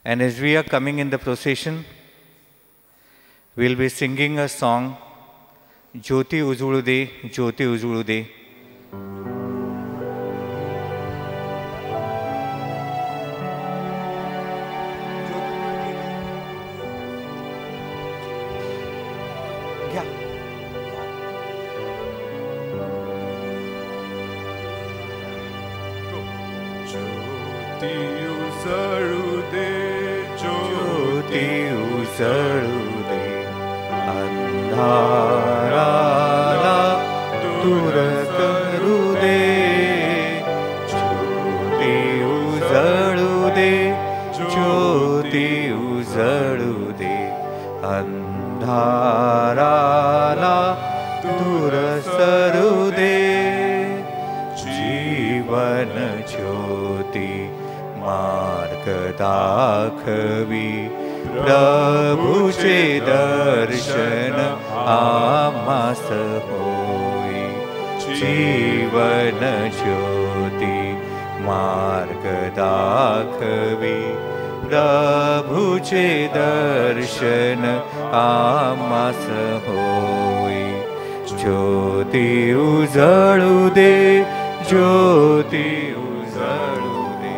And as we are coming in the procession, we'll be singing a song, Jyoti Ujulude, Jyoti Ujulude. जळूदे अंधाराला दूर करू दे ज्योती उजळू दे ज्योती उजळू दे अंधाराला दूर सरू दे जीवन ज्योती मार्ग दाखवी प्रभुचे दर्शन आम्हास होई जीवन ज्योती मार्ग दाखवी प्रभुचे दर्शन आम्हास होई ज्योती उजळू दे ज्योती उजळू दे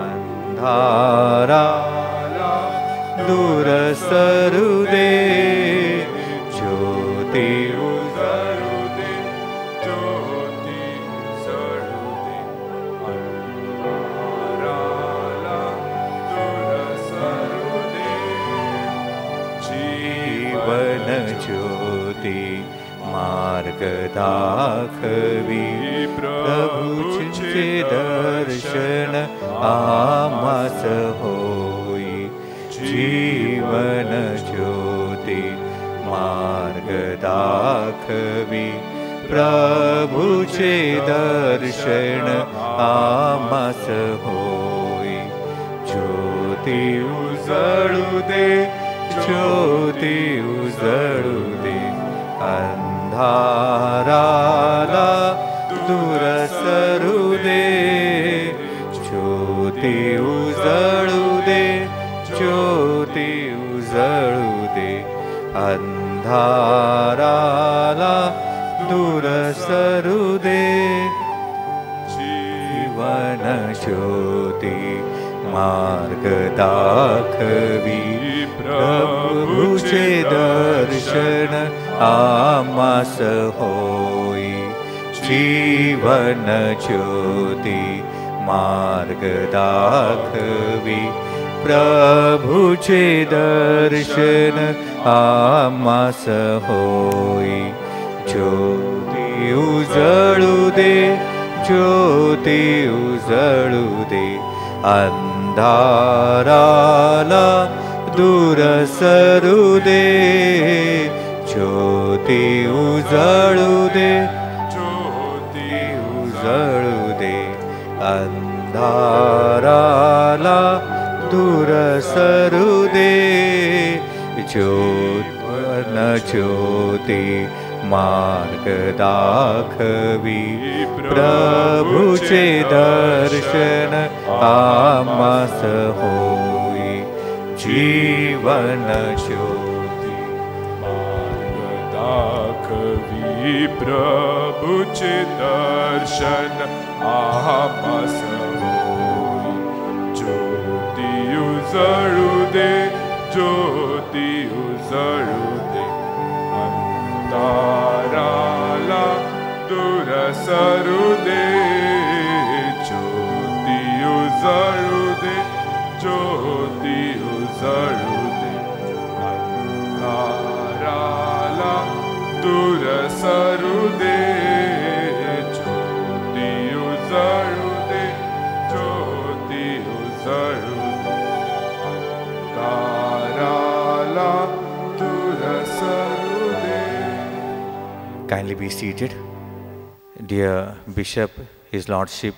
अंधारा दूर सरू दे ज्योती उजळू दे ज्योती उजळू दे अंधाराला दूर सरू दे जीवन ज्योती मार्ग दाखवी प्रभुचे दर्शन आम्हास होई जीवन ज्योती मार्ग दाखवी प्रभुचे दर्शन आम्हास होई ज्योती उजळू दे ज्योती उजळू दे अंधाराला दूर सरू दे ज्योती उजळू दे ज्योती उजळू दे अंधाराला दूर सरू दे जीवन ज्योती मार्ग दाखवी प्रभुचे दर्शन आम्हास होई जीवन ज्योती मार्ग दाखवी प्रभुचे दर्शन आम्हास होई ज्योती उजळू दे ज्योती उजळू दे अंधाराला दूर सरू दे ज्योती उजळू दे ज्योती उजळू दे अंधाराला दूर सरू दे ज्योतन ज्योती मार्ग दाखवी प्रभुचे दर्शन आम्हास होई जीवन ज्योती मार्ग दाखवी प्रभुचे दर्शन आम्हास होई ज्योती उजळू दे ज्योती उजळू दे अंधाराला दूर सरू दे ज्योती उजळू दे ज्योती उजळू दे अंधाराला दूर सरू दे ज्योती उजळू दे ज्योती उजळू दे अंधाराला दूर सरू दे. Kindly be seated. Dear Bishop, His Lordship,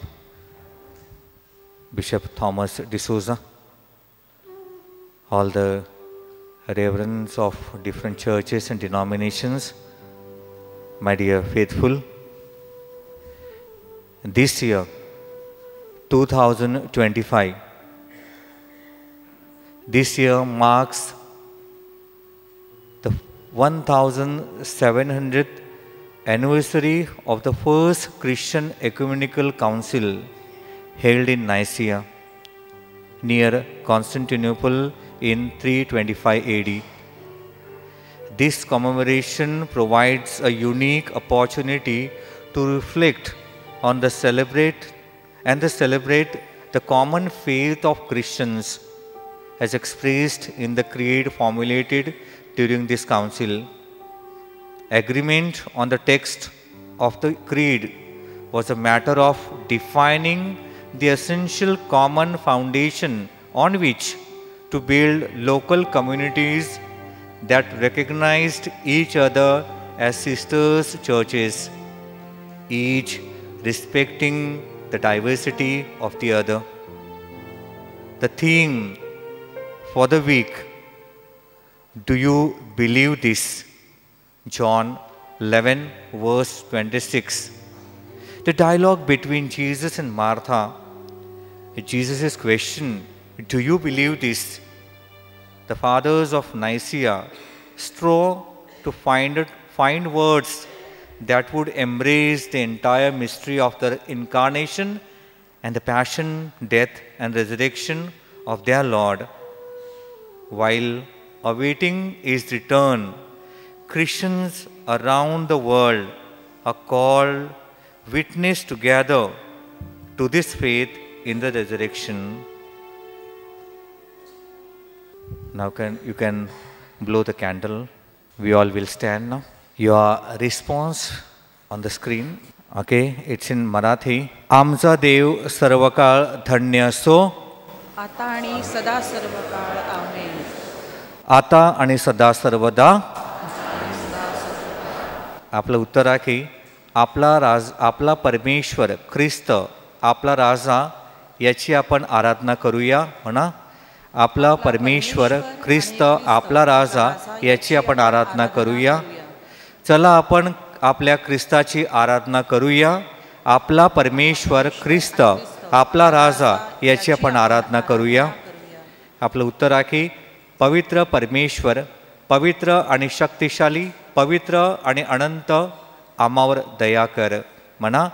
Bishop Thomas D'Souza, all the reverends of different churches and denominations, my dear faithful, this year, 2025, This year marks the 1700th anniversary of the first Christian Ecumenical Council held in Nicaea near Constantinople in 325 AD. This commemoration provides a unique opportunity to reflect on the celebrate the common faith of Christians as expressed in the creed formulated during this council. Agreement on the text of the creed was a matter of defining the essential common foundation on which to build local communities that recognized each other as sisters' churches, each respecting the diversity of the other. The theme for the week, do you believe this? John 11 verse 26. The dialogue between Jesus and Martha, Jesus' question, do you believe this? The fathers of Nicaea strove to find words that would embrace the entire mystery of the incarnation and the passion, death, and resurrection of their Lord. While awaiting his return, Christians around the world are called witness together to this faith in the resurrection. Now you can blow the candle. We all will stand now. Your response on the screen. Okay, it's in Marathi. आमचा देव सर्वकाळ धन्य असो. आता आणि सदा सर्वकाळ आमेन. आता आणि सदा सर्वदा. आपलं उत्तर आहे की आपला परमेश्वर ख्रिस्त आपला राजा याची आपण आराधना करूया. म्हणा, आपला परमेश्वर ख्रिस्त आपला राजा याची आपण आराधना करूया. चला आपण आपल्या ख्रिस्ताची आराधना करूया. आपला परमेश्वर ख्रिस्त आपला राजा याची आपण आराधना करूया. आपलं उत्तर आहे की पवित्र परमेश्वर, पवित्र आणि शक्तिशाली, पवित्र आणि अनंत आम्हावर दया कर. म्हणा,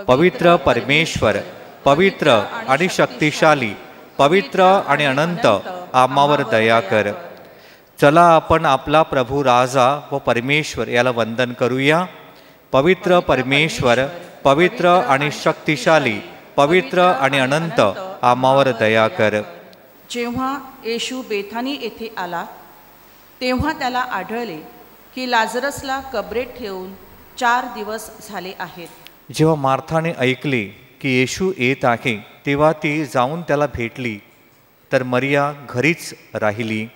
पवित्र परमेश्वर, पवित्र आणि शक्तिशाली, पवित्र आणि अनंत आम्हावर दया कर. चला आपण आपला प्रभू राजा व परमेश्वर याला वंदन करूया. पवित्र परमेश्वर, पवित्र आणि शक्तिशाली, पवित्र आणि अनंत आम्हावर दया कर. जेव्हा येशू बेथानी येथे आला तेव्हा त्याला आढळले की लाजरसला कबरेत ठेवून 4 दिवस झाले आहेत. जेव्हा मार्थाने ऐकले की येशू येत आहे तेव्हा ती जाऊन त्याला भेटली, तर मरिया घरीच राहिली.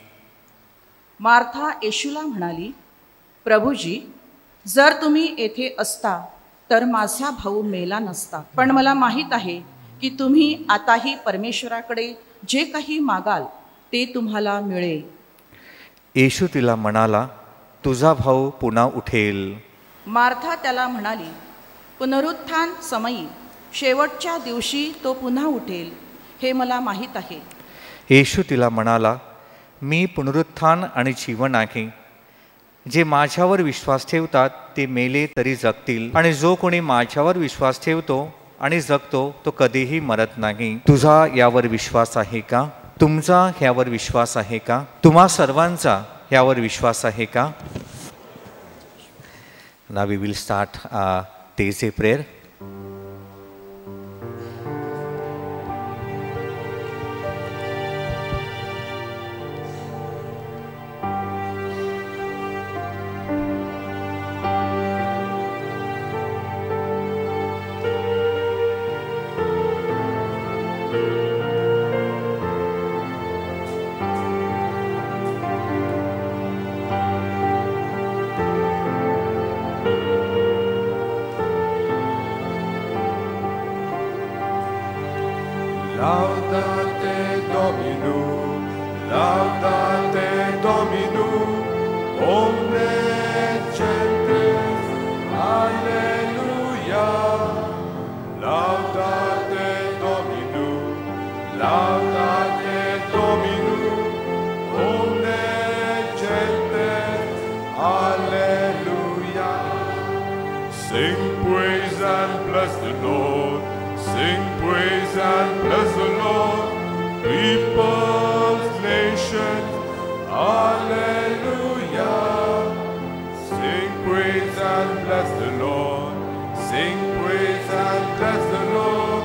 मार्था येशूला म्हणाली, प्रभूजी, जर तुम्ही येथे असता तर माझा भाऊ मेला नसता. पण मला माहीत आहे की तुम्ही आताही परमेश्वराकडे जे काही मागाल ते तुम्हाला मिळेल. येशू तिला म्हणाला, तुझा भाऊ पुन्हा उठेल. मार्था त्याला म्हणाली, पुनरुत्थान समयी शेवटच्या दिवशी तो पुन्हा उठेल हे मला माहीत आहे. येशू तिला म्हणाला, मी पुनरुत्थान आणि जीवन आहे. जे माझ्यावर विश्वास ठेवतात ते मेले तरी जगतील, आणि जो कोणी माझ्यावर विश्वास ठेवतो आणि जगतो तो कधीही मरत नाही. तुझा यावर विश्वास आहे का? तुमचा ह्यावर विश्वास आहे का? तुम्हा सर्वांचा ह्यावर विश्वास आहे का? Now we will start Day prayer. Laudate Dominum, laudate Dominum, omne gentes, alleluia. Laudate Dominum, laudate Dominum, bless the Lord. Sing praise and bless the Lord. Peoples, nations, hallelujah. Sing praise and bless the Lord. Sing praise and bless the Lord.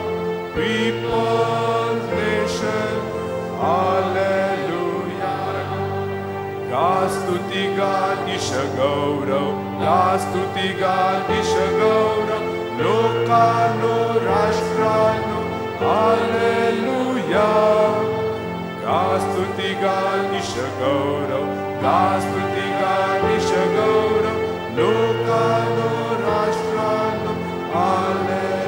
Peoples, nations, hallelujah. Gastuti Gadisha Gaurav, Gastuti Gadisha Gaurav, Lokano Rashtrano, hallelujah. Gastuti Gadisha Gaurav, Gastuti Gadisha Gaurav, Lokano Rashtrano, hallelujah.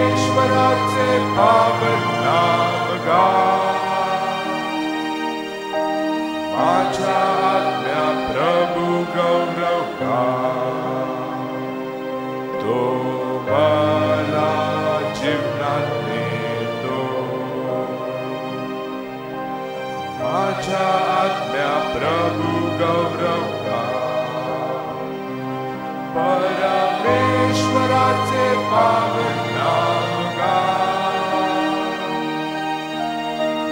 परमेश्वराचे पावन नाम का तो मला जीवनात नेतो माझ्या आत्म्या प्रभू गौरव का परमेश्वराचे पावन नाम गा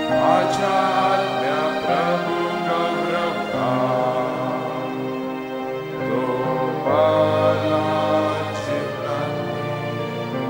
माझ्या आत्म्या प्रभू गौरव का तो मला जीवनात नेतो.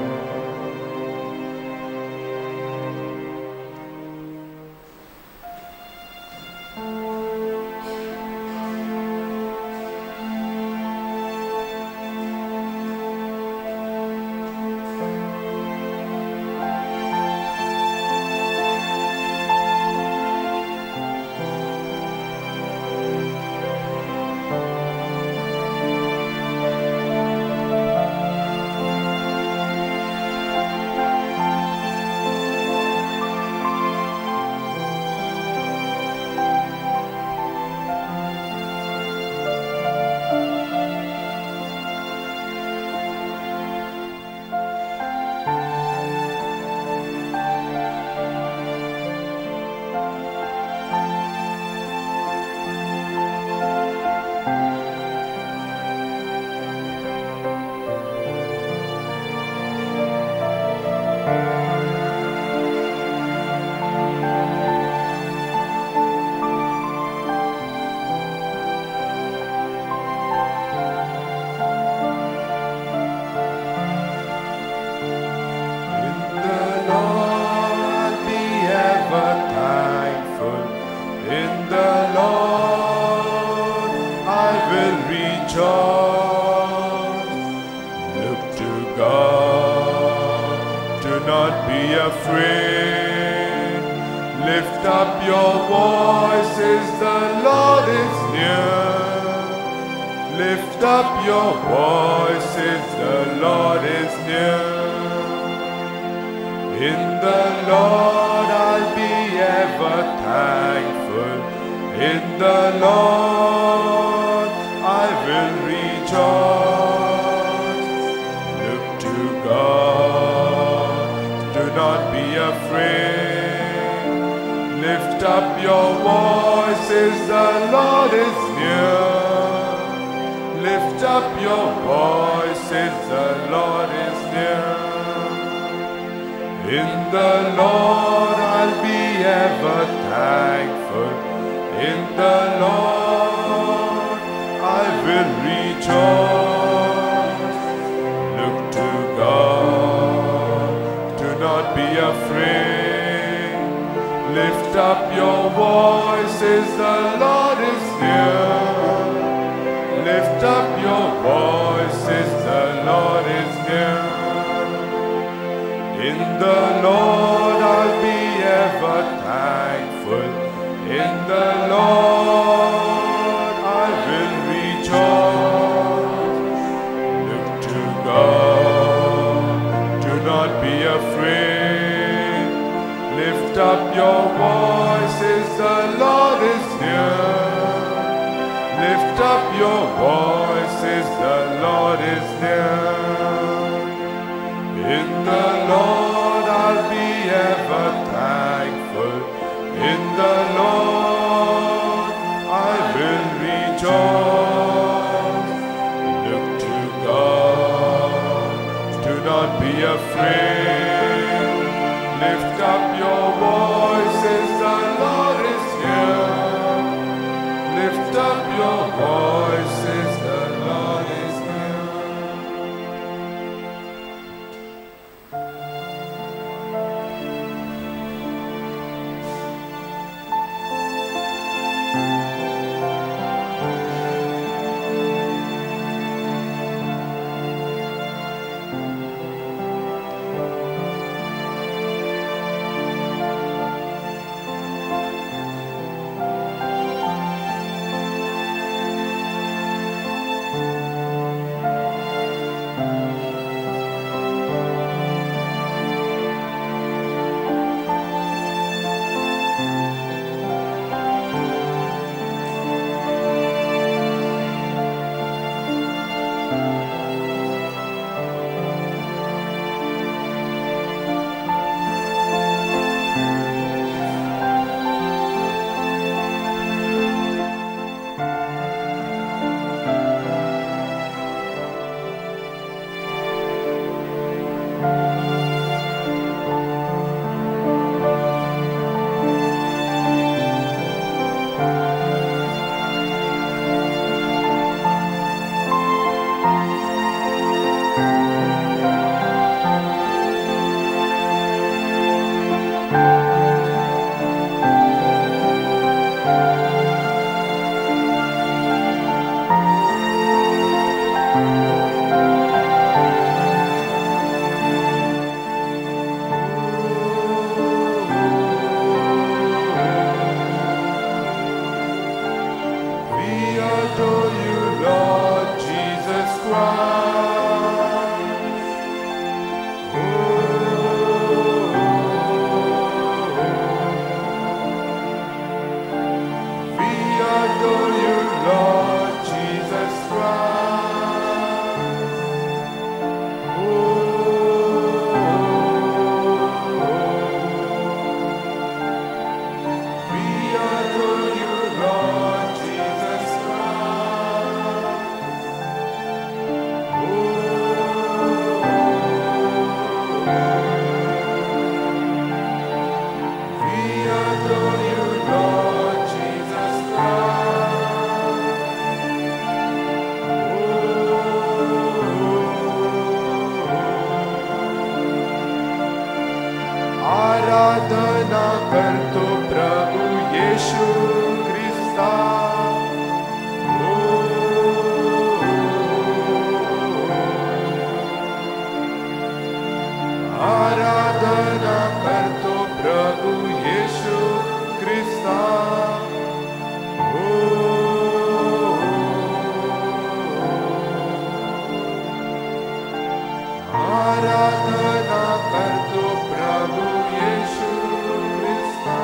Afraid, lift up your voices, the Lord is near. Lift up your voices, the Lord is near. In the Lord I'll be ever thankful. In the Lord I will rejoice. Look to God, do not be afraid. Lift up your voices, the Lord is near. Lift up your voices, the Lord is near. In the Lord I'll be ever thankful. In the Lord I will rejoice. Look to God, do not be afraid. Lift up your voices, the Lord is near. Lift up your voices, the Lord is near. In the Lord I'll be ever thankful. In the Lord I will rejoice. Look to God, do not be afraid. Lift up your voices, the Lord is near. Lift up your voices, the Lord is near. In the Lord I'll be ever thankful. In the Lord I will rejoice. Look to God, do not be afraid. Lift up your voices, the Lord is near. Lift up your voices, the Lord is near. करतो प्रभु येशू ख्रिस्ता. आराधना करतो प्रभु येशू ख्रिस्ता. आराधना करतो प्रभु येशू ख्रिस्ता.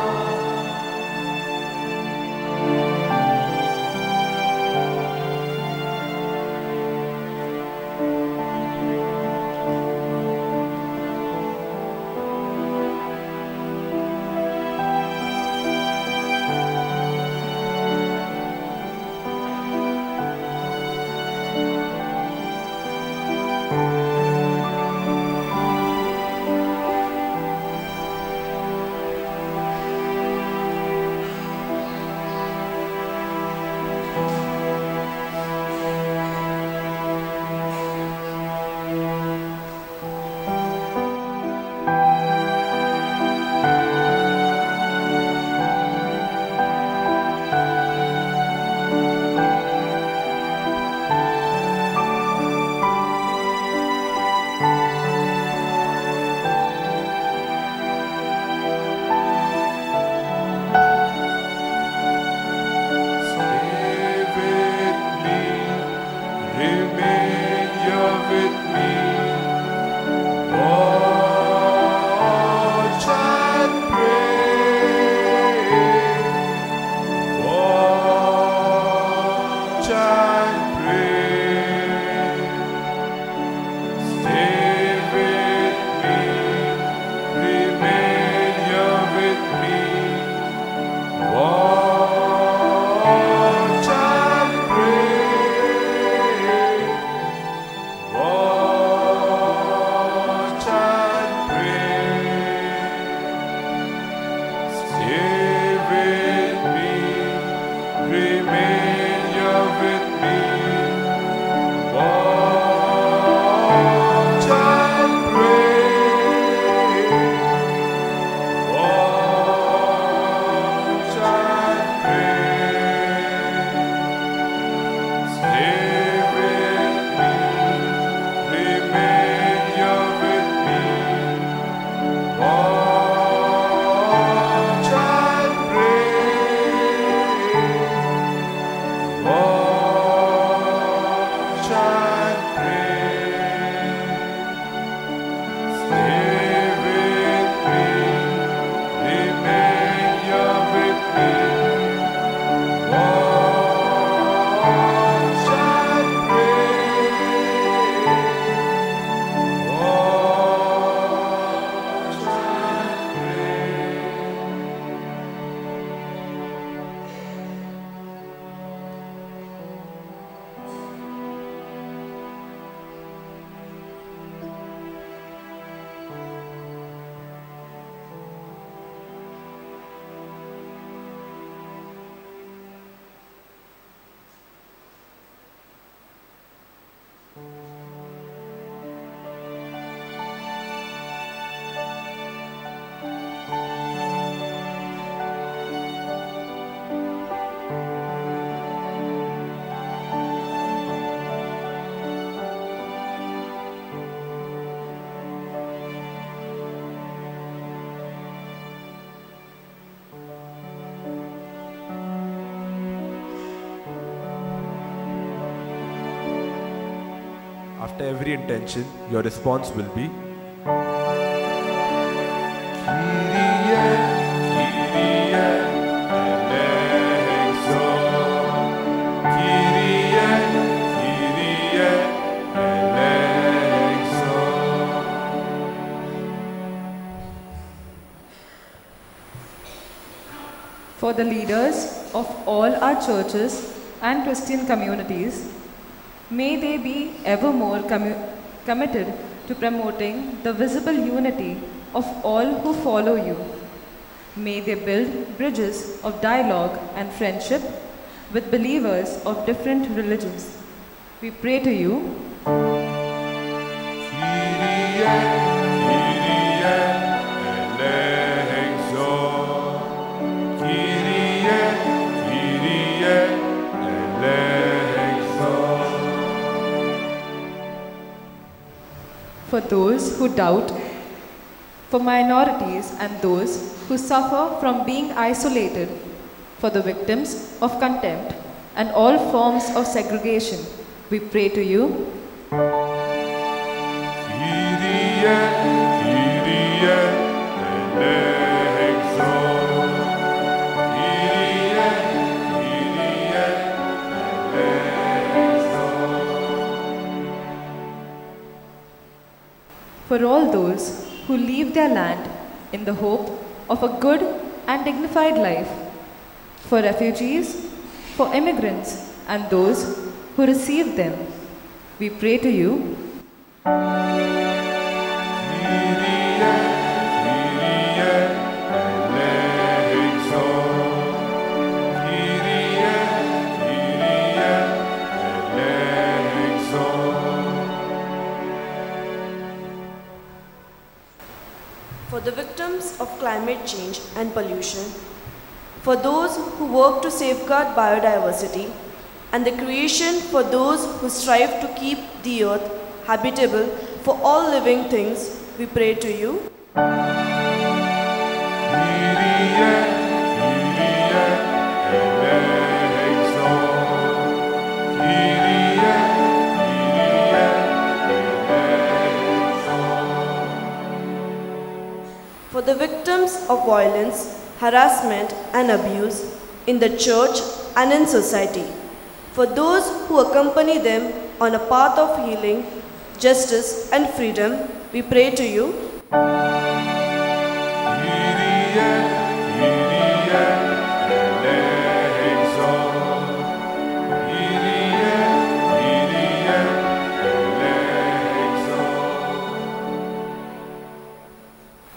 After every intention, your response will be Kyrie, Kyrie, eleison. Kyrie, Kyrie, eleison. For the leaders of all our churches and Christian communities, may they be ever more committed to promoting the visible unity of all who follow you. May they build bridges of dialogue and friendship with believers of different religions. We pray to you. Kyrie, Kyrie, eleison. for those who doubt, for minorities and those who suffer from being isolated, for the victims of contempt and all forms of segregation, we pray to you. Kyrie, Kyrie, eleison. Kyrie, Kyrie, eleison. For all those who leave their land in the hope of a good and dignified life, for refugees, for immigrants, and those who receive them, we pray to you. For the victims of climate change and pollution, for those who work to safeguard biodiversity, and the creation for those who strive to keep the earth habitable for all living things, we pray to you. For the victims of violence, harassment and abuse in the church and in society, for those who accompany them on a path of healing, justice and freedom, we pray to you.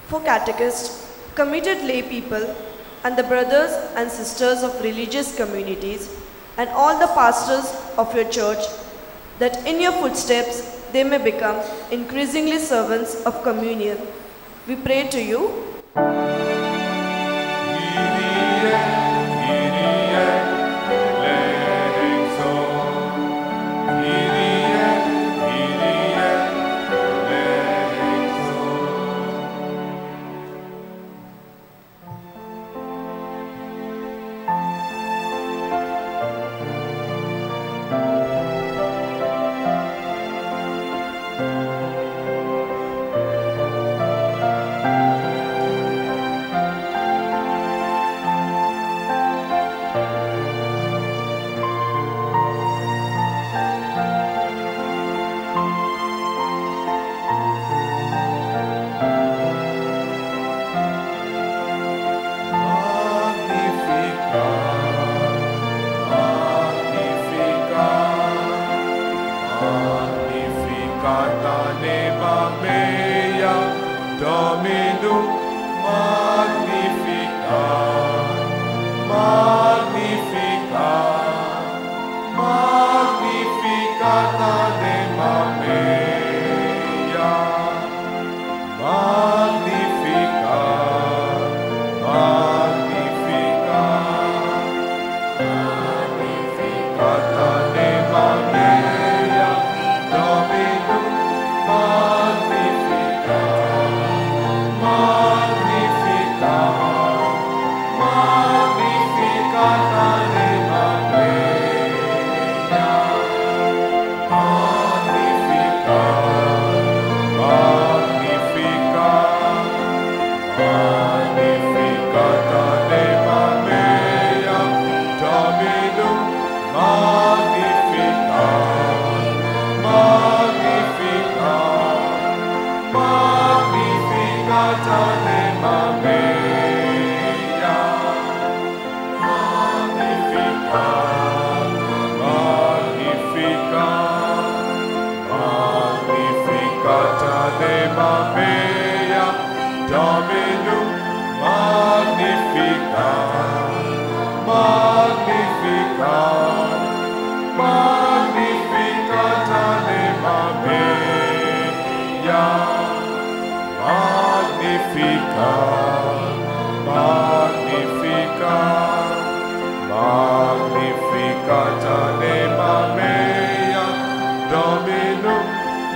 For catechists, committed lay people, and the brothers and sisters of religious communities, and all the pastors of your church, that in your footsteps they may become increasingly servants of communion, we pray to you.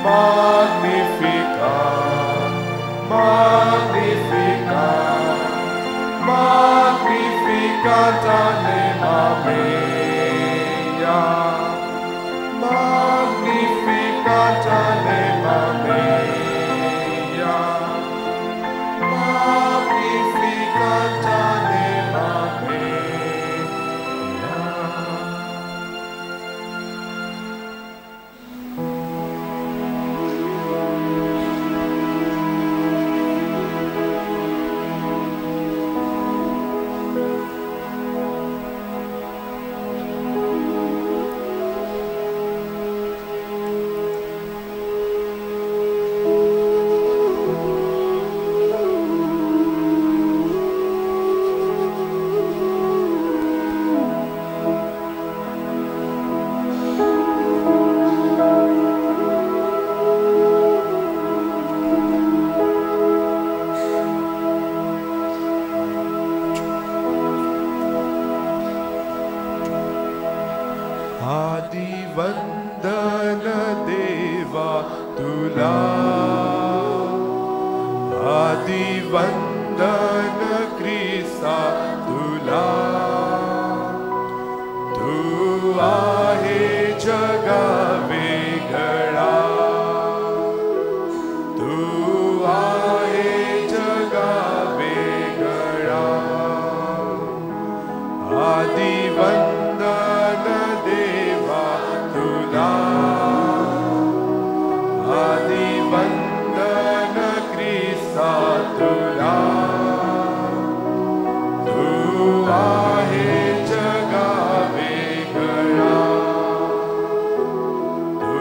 Magnificat, देवा तुला, आदिवंदन ख्रिस्ता तुला. तू आहे जगा वेगळा, तू आहे जगा वेगळा. आदिवंदन देवा तुला, आदिवंदन ख्रिस्ता तुला. तू आहे जगा वेगळा, तू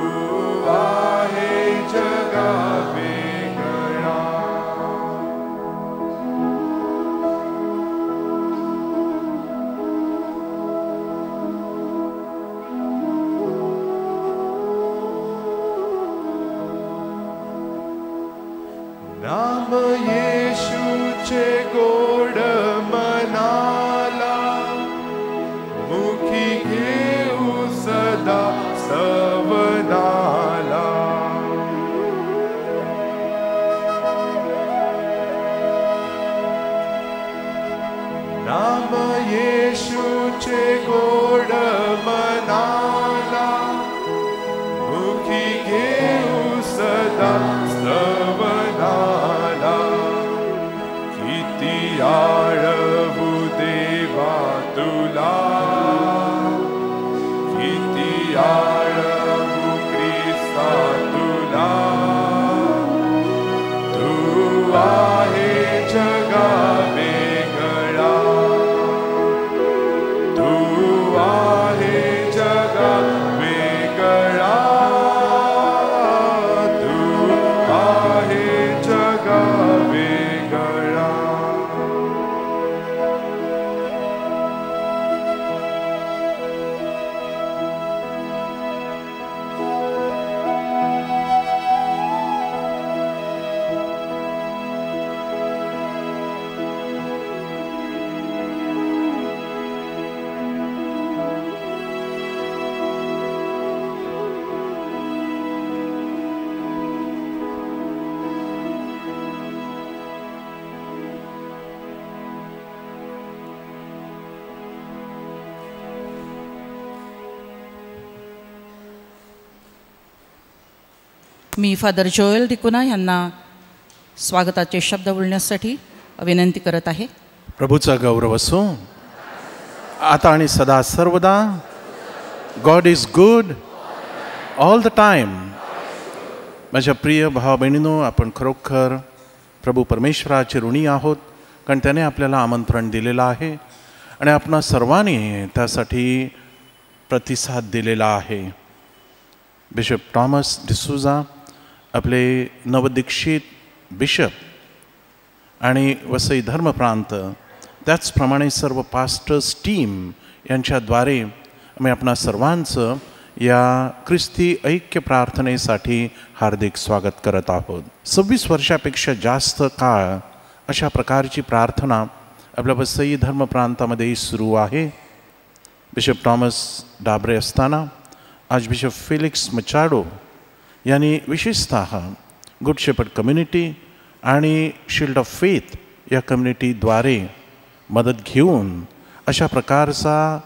आहे जगा वेगळा. नाम येशूचे गोड मनाला, मुखी घेऊ सदा सवनाला. नाम येशूचे गोड मनाला, मुखी घेऊ सदा सवनाला. किती आळवू देवा तुला, किती आळवू ख्रिस्ता तुला. तू आहे जगा वेगळा, तू आहे जगा वेगळा. तू आहे जगा वेगळा. मी फादर जोएल डिकुना यांना स्वागताचे शब्द बोलण्यासाठी विनंती करत आहे. प्रभूचा गौरव असो आता आणि सदा सर्वदा. God is good all the time. माझ्या प्रिय भावा बहिणींनो, आपण खरोखर प्रभू परमेश्वराचे ऋणी आहोत, कारण त्याने आपल्याला आमंत्रण दिलेलं आहे आणि आपणा सर्वांनी त्यासाठी प्रतिसाद दिलेला आहे. बिशप टॉमस डिसूजा आपले नवदीक्षित बिशप आणि वसई धर्मप्रांत, त्याचप्रमाणे सर्व पास्टर्स टीम यांच्याद्वारे आम्ही आपणा सर्वांचं या ख्रिस्ती ऐक्य प्रार्थनेसाठी हार्दिक स्वागत करत आहोत. 26 वर्षापेक्षा जास्त काळ अशा प्रकारची प्रार्थना आपल्या वसई धर्मप्रांतामध्ये सुरू आहे. बिशप टॉमस डाबरे असताना आज बिशप फेलिक्स मचाडो यांनी विशेषतः गुड शेपर्ड कम्युनिटी आणि शिल्ड ऑफ फेथ या कम्युनिटीद्वारे मदत घेऊन अशा प्रकारचा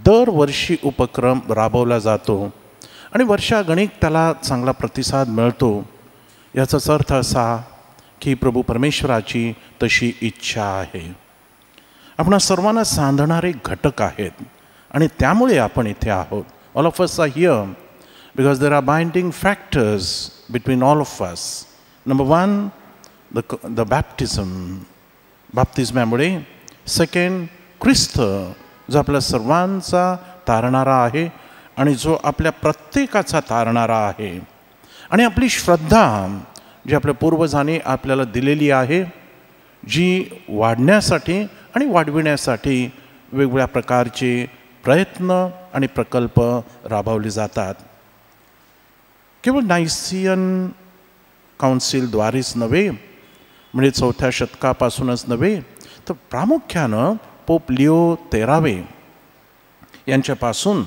दरवर्षी उपक्रम राबवला जातो आणि वर्षागणिक त्याला चांगला प्रतिसाद मिळतो. याचाच अर्थ असा की प्रभू परमेश्वराची तशी इच्छा आहे. आपणा सर्वांना सांधणारे घटक आहेत आणि त्यामुळे आपण इथे आहोत. All of us are here because there are binding factors between all of us. Number one, the baptism, बाप्तिस्मामुळे. सेकंड, ख्रिस्त जो आपल्या सर्वांचा तारणारा आहे आणि जो आपल्या प्रत्येकाचा तारणारा आहे. आणि आपली श्रद्धा जी आपल्या पूर्वजांनी आपल्याला दिलेली आहे, जी वाढण्यासाठी आणि वाढविण्यासाठी वेगवेगळ्या प्रकारचे प्रयत्न आणि प्रकल्प राबवले जातात. केवळ नायसियन काउन्सिलद्वारेच नव्हे, म्हणजे 4थ्या शतकापासूनच नव्हे, तर प्रामुख्यानं पोप लिओ 13 यांच्यापासून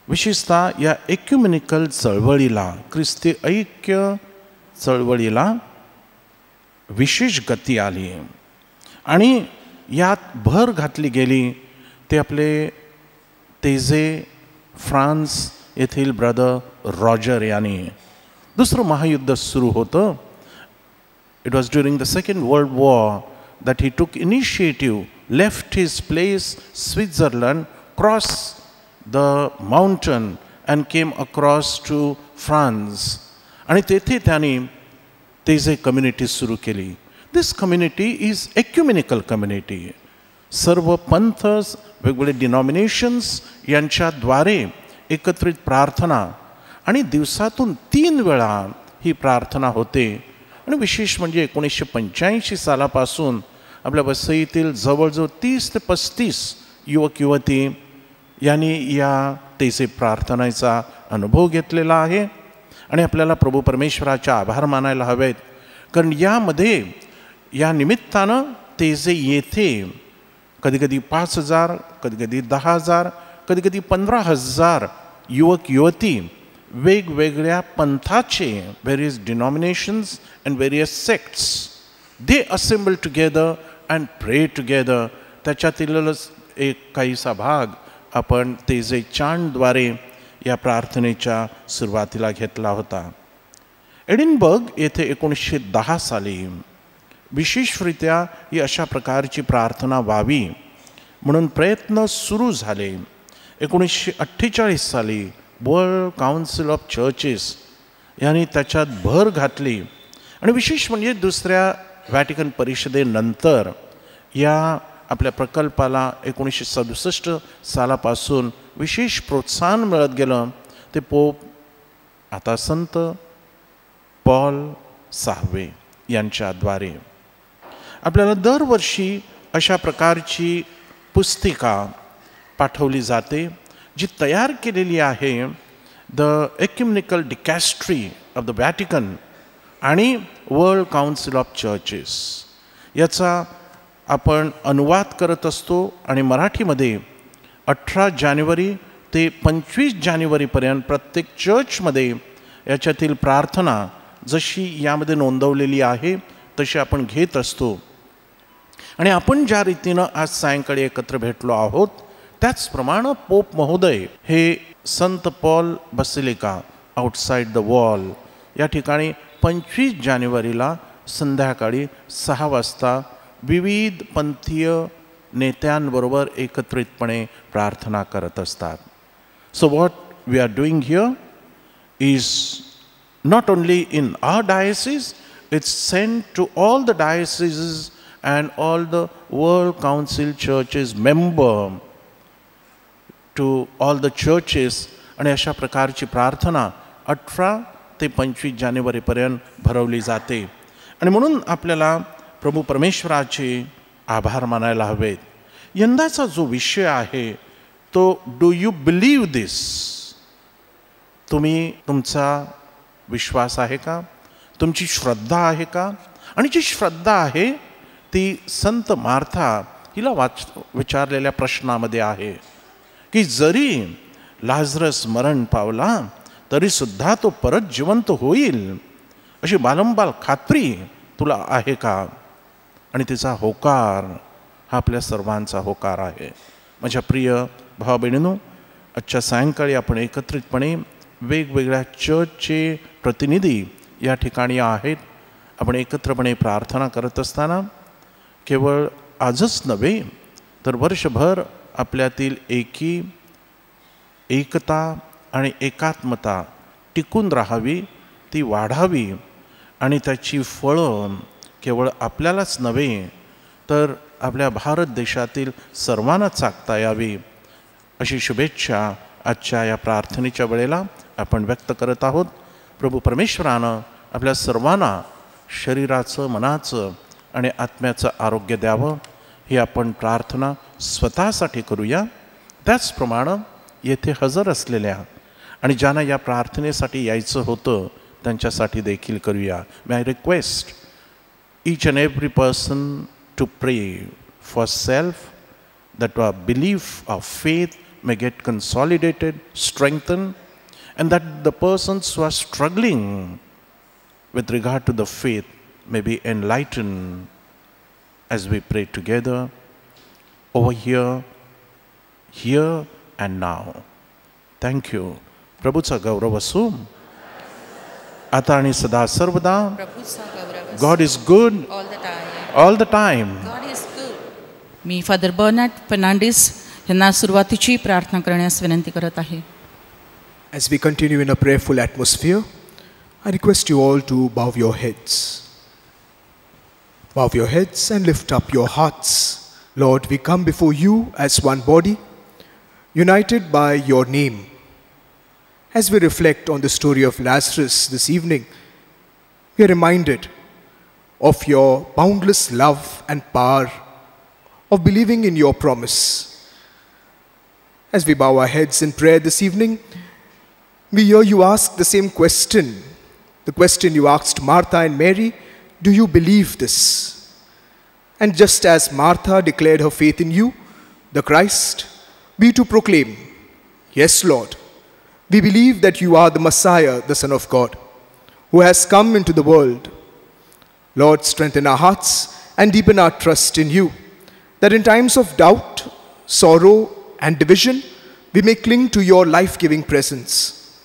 विशेषतः या एक्युमेनिकल चळवळीला, ख्रिस्ती ऐक्य चळवळीला विशेष गती आली आणि यात भर घातली गेली ते आपले तेजे फ्रान्स येथील ब्रदर रॉजर यांनी. दुसरं महायुद्ध सुरू होतं. It was during the second world war that he took initiative, left his place Switzerland, cross the mountain and came across to France. आणि तेथे त्यांनी तेजे कम्युनिटी सुरू केली. This community is ecumenical community. सर्व पंथ, वेगवेगळे डिनॉमिनेशन्स यांच्याद्वारे एकत्रित प्रार्थना आणि दिवसातून 3 वेळा ही प्रार्थना होते. आणि विशेष म्हणजे 1985 सालापासून आपल्या वसईतील जवळजवळ 30 ते 35 युवक युवती यांनी या तेजे प्रार्थनेचा अनुभव घेतलेला आहे. आणि आपल्याला प्रभू परमेश्वराचा आभार मानायला हवेत, कारण यामध्ये या निमित्तानं तेजे येथे कधीकधी 5,000, कधीकधी 10,000, कधीकधी 15,000 युवक युवती वेगवेगळ्या पंथाचे, various denominations and various sects, they assemble together and pray together. त्याच्यातीलच एक काहीसा भाग आपण तेजे चांटद्वारे या प्रार्थनेच्या सुरुवातीला घेतला होता. एडिनबर्ग येथे 1910 साली विशेषरित्या ही अशा प्रकारची प्रार्थना व्हावी म्हणून प्रयत्न सुरू झाले. 1948 साली वर्ल्ड काउन्सिल ऑफ चर्चेस यांनी त्याच्यात भर घातली. आणि विशेष म्हणजे दुसऱ्या व्हॅटिकन परिषदेनंतर या आपल्या प्रकल्पाला 1967 सालापासून विशेष प्रोत्साहन मिळत गेलं. ते पोप आता संत पॉल 6 यांच्याद्वारे आपल्याला दरवर्षी अशा प्रकारची पुस्तिका पाठवली जाते जी तयार केलेली आहे द एक्युमेनिकल डिकॅस्ट्री ऑफ द व्हॅटिकन आणि वर्ल्ड काउन्सिल ऑफ चर्चेस. याचा आपण अनुवाद करत असतो आणि मराठीमध्ये 18 जानेवारी ते 25 जानेवारीपर्यंत प्रत्येक चर्चमध्ये याच्यातील प्रार्थना जशी यामध्ये नोंदवलेली आहे तशी आपण घेत असतो. आणि आपण ज्या रीतीनं आज सायंकाळी एकत्र भेटलो आहोत त्याचप्रमाणे पोप महोदय हे संत Paul basilica outside the wall या ठिकाणी 25 जानेवारीला संध्याकाळी 6 वाजता विविध पंथीय नेत्यांबरोबर एकत्रितपणे प्रार्थना करत असतात. So what we are doing here is not only in our diocese, it's sent to all the dioceses and all the World Council churches member to all the churches. आणि अशा प्रकारची प्रार्थना 18 ते 25 जानेवारीपर्यंत भरवली जाते. आणि म्हणून आपल्याला प्रभू परमेश्वराचे आभार मानायला हवेत. यंदाचा जो विषय आहे तो डू यू बिलीव्ह दिस. तुम्ही तुमचा विश्वास आहे का, तुमची श्रद्धा आहे का. आणि जी श्रद्धा आहे ती संत मार्था हिला विचारलेल्या प्रश्नामध्ये आहे की जरी लाजरस मरण पावला तरी सुद्धा तो परत जिवंत होईल अशी बालंबाल खात्री तुला आहे का. आणि तिचा होकार हा आपल्या सर्वांचा होकार आहे. माझ्या प्रिय भावा बहिणींनो, आजच्या सायंकाळी आपण एकत्रितपणे वेगवेगळ्या चर्चचे प्रतिनिधी या ठिकाणी आहेत. आपण एकत्रपणे प्रार्थना करत असताना केवळ आजच नव्हे तर वर्षभर आपल्यातील एकता आणि एकात्मता टिकून राहावी, ती वाढावी आणि त्याची फळं केवळ आपल्यालाच नव्हे तर आपल्या भारत देशातील सर्वांना चाकता यावी अशी शुभेच्छा आजच्या या प्रार्थनेच्या वेळेला आपण व्यक्त करत आहोत. प्रभू परमेश्वरानं आपल्या सर्वांना शरीराचं, मनाचं आणि आत्म्याचं आरोग्य द्यावं ही आपण प्रार्थना स्वतःसाठी करूया. त्याचप्रमाणे येथे हजर असलेल्या आणि ज्यांना या प्रार्थनेसाठी यायचं होतं त्यांच्यासाठी देखील करूया. May I request each and every person to pray for self, that our belief, our faith may get consolidated, strengthened, and that the persons who are struggling with regard to the faith may be enlightened as we pray together over here and now. Thank you. प्रभूचा गौरव असो आता आणि सदा सर्वदा. God is good all the time. मी father Bernard Fernandes यांना सुरुवातीची प्रार्थना करण्यास विनंती करत आहे. As we continue in a prayerful atmosphere, I request you all to bow your heads. Bow your heads and lift up your hearts. Lord, we come before you as one body, united by your name. As we reflect on the story of Lazarus this evening, we are reminded of your boundless love and power of believing in your promise. As we bow our heads in prayer this evening, we hear you ask the same question, the question you asked Martha and Mary, do you believe this? And just as Martha declared her faith in you, the Christ, we too proclaim, yes, Lord, we believe that you are the Messiah, the Son of God, who has come into the world. Lord, strengthen our hearts and deepen our trust in you, that in times of doubt, sorrow, and division, we may cling to your life-giving presence.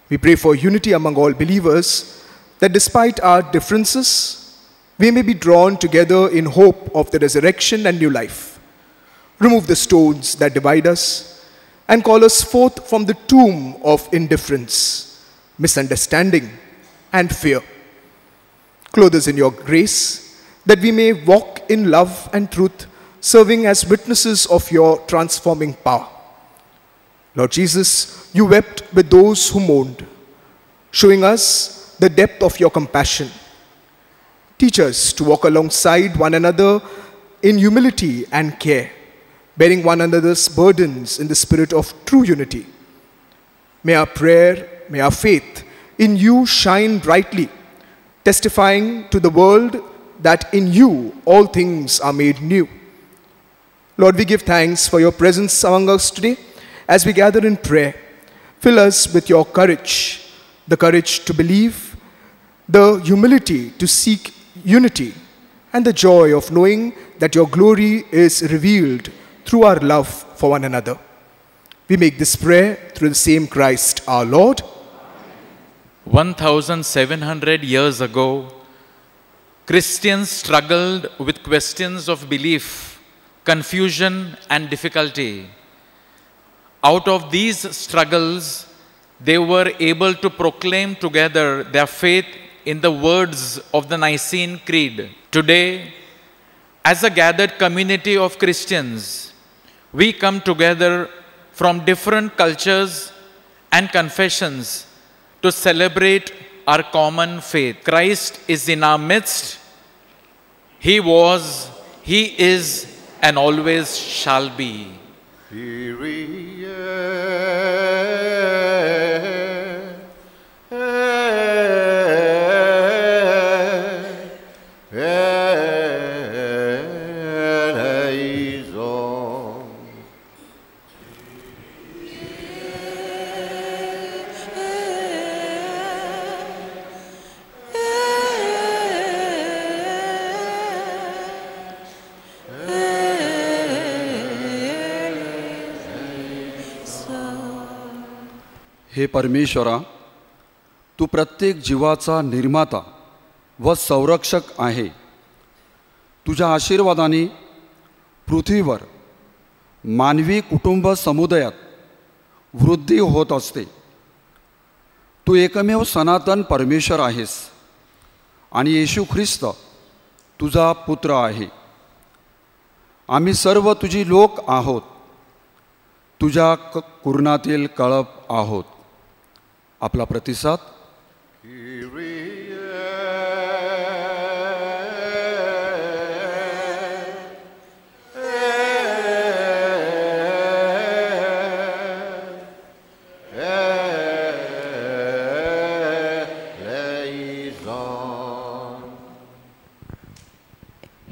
We pray for unity among all believers, that despite our differences, we may be drawn together in hope of the resurrection and new life. Remove the stones that divide us and call us forth from the tomb of indifference, misunderstanding, and fear. Clothe us in your grace, that we may walk in love and truth, serving as witnesses of your transforming power. Lord Jesus, you wept with those who mourned, showing us the depth of your compassion. Teach us to walk alongside one another in humility and care, bearing one another's burdens in the spirit of true unity. May our prayer, may our faith in you shine brightly, testifying to the world that in you all things are made new. Lord, we give thanks for your presence among us today as we gather in prayer. Fill us with your courage, the courage to believe, the humility to seek unity, and the joy of knowing that your glory is revealed through our love for one another. We make this prayer through the same Christ our Lord. 1,700 years ago, Christians struggled with questions of belief, confusion, and difficulty. Out of these struggles, they were able to proclaim together their faith in the words of the Nicene Creed. Today, as a gathered community of Christians, we come together from different cultures and confessions to celebrate our common faith. Christ is in our midst. He was, He is, and always shall be. हे परमेश्वरा, तू प्रत्येक जीवाचा निर्माता व संरक्षक आहे. तुझ्या आशीर्वादाने पृथ्वीवर मानवी कुटुंब समुदायात वृद्धी होत असते. तू एकमेव सनातन परमेश्वर आहेस आणि येशू ख्रिस्त तुझा पुत्र आहे. आम्ही सर्व तुझी लोक आहोत, तुझ्या कुरणातील कळप आहोत. आपला प्रतिसाद.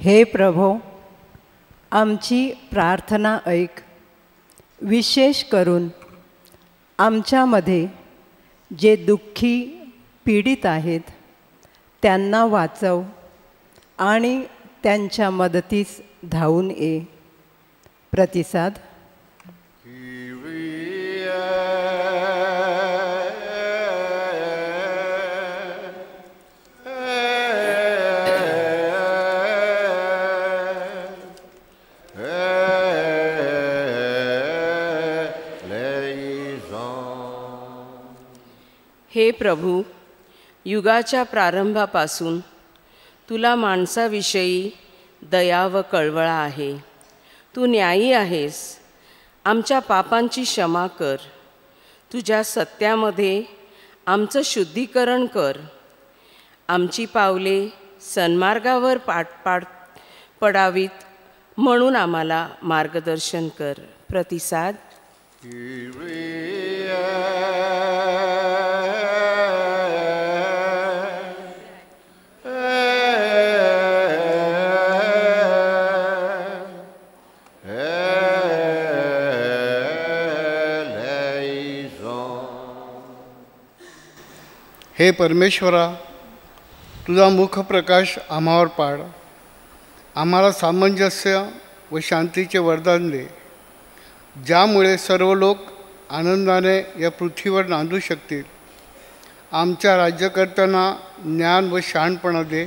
हे प्रभो, आमची प्रार्थना ऐक. विशेष करून आमच्यामध्ये जे दुःखी पीडित आहेत त्यांना वाचव आणि त्यांच्या मदतीस धावून ये. प्रतिसाद. हे प्रभू, युगाच्या प्रारंभापासून तुला माणसाविषयी दया व कळवळा आहे. तू न्यायी आहेस. आमच्या पापांची क्षमा कर. तुझ्या सत्यामध्ये आमचं शुद्धीकरण कर. आमची पावले सन्मार्गावर पडावीत म्हणून आम्हाला मार्गदर्शन कर. प्रतिसाद. हे परमेश्वरा, तुझा मुखप्रकाश आम्हावर पाड. आम्हाला सामंजस्य व शांतीचे वरदान दे, ज्यामुळे सर्व लोक आनंदाने या पृथ्वीवर नांदू शकतील. आमच्या राज्यकर्त्यांना ज्ञान व शहाणपणा दे,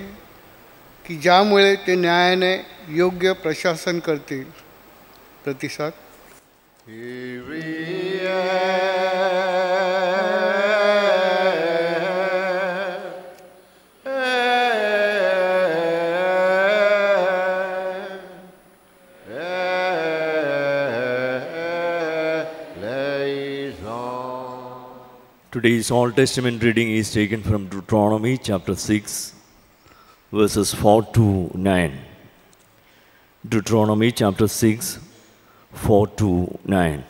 की ज्यामुळे ते न्यायाने योग्य प्रशासन करतील. प्रतिसाद. Today's Old Testament reading is taken from Deuteronomy chapter 6, verses 4 to 9. Deuteronomy chapter 6, 4 to 9.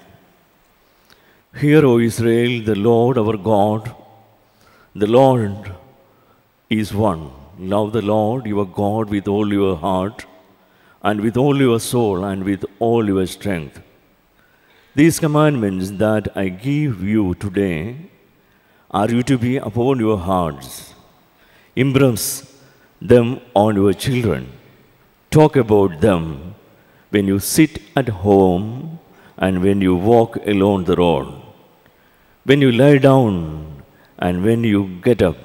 Hear, O Israel, the Lord our God, the Lord is one. Love the Lord your God with all your heart, and with all your soul, and with all your strength. These commandments that I give you today are you to be upon your hearts. Impress them on your children. Talk about them when you sit at home and when you walk along the road, when you lie down and when you get up.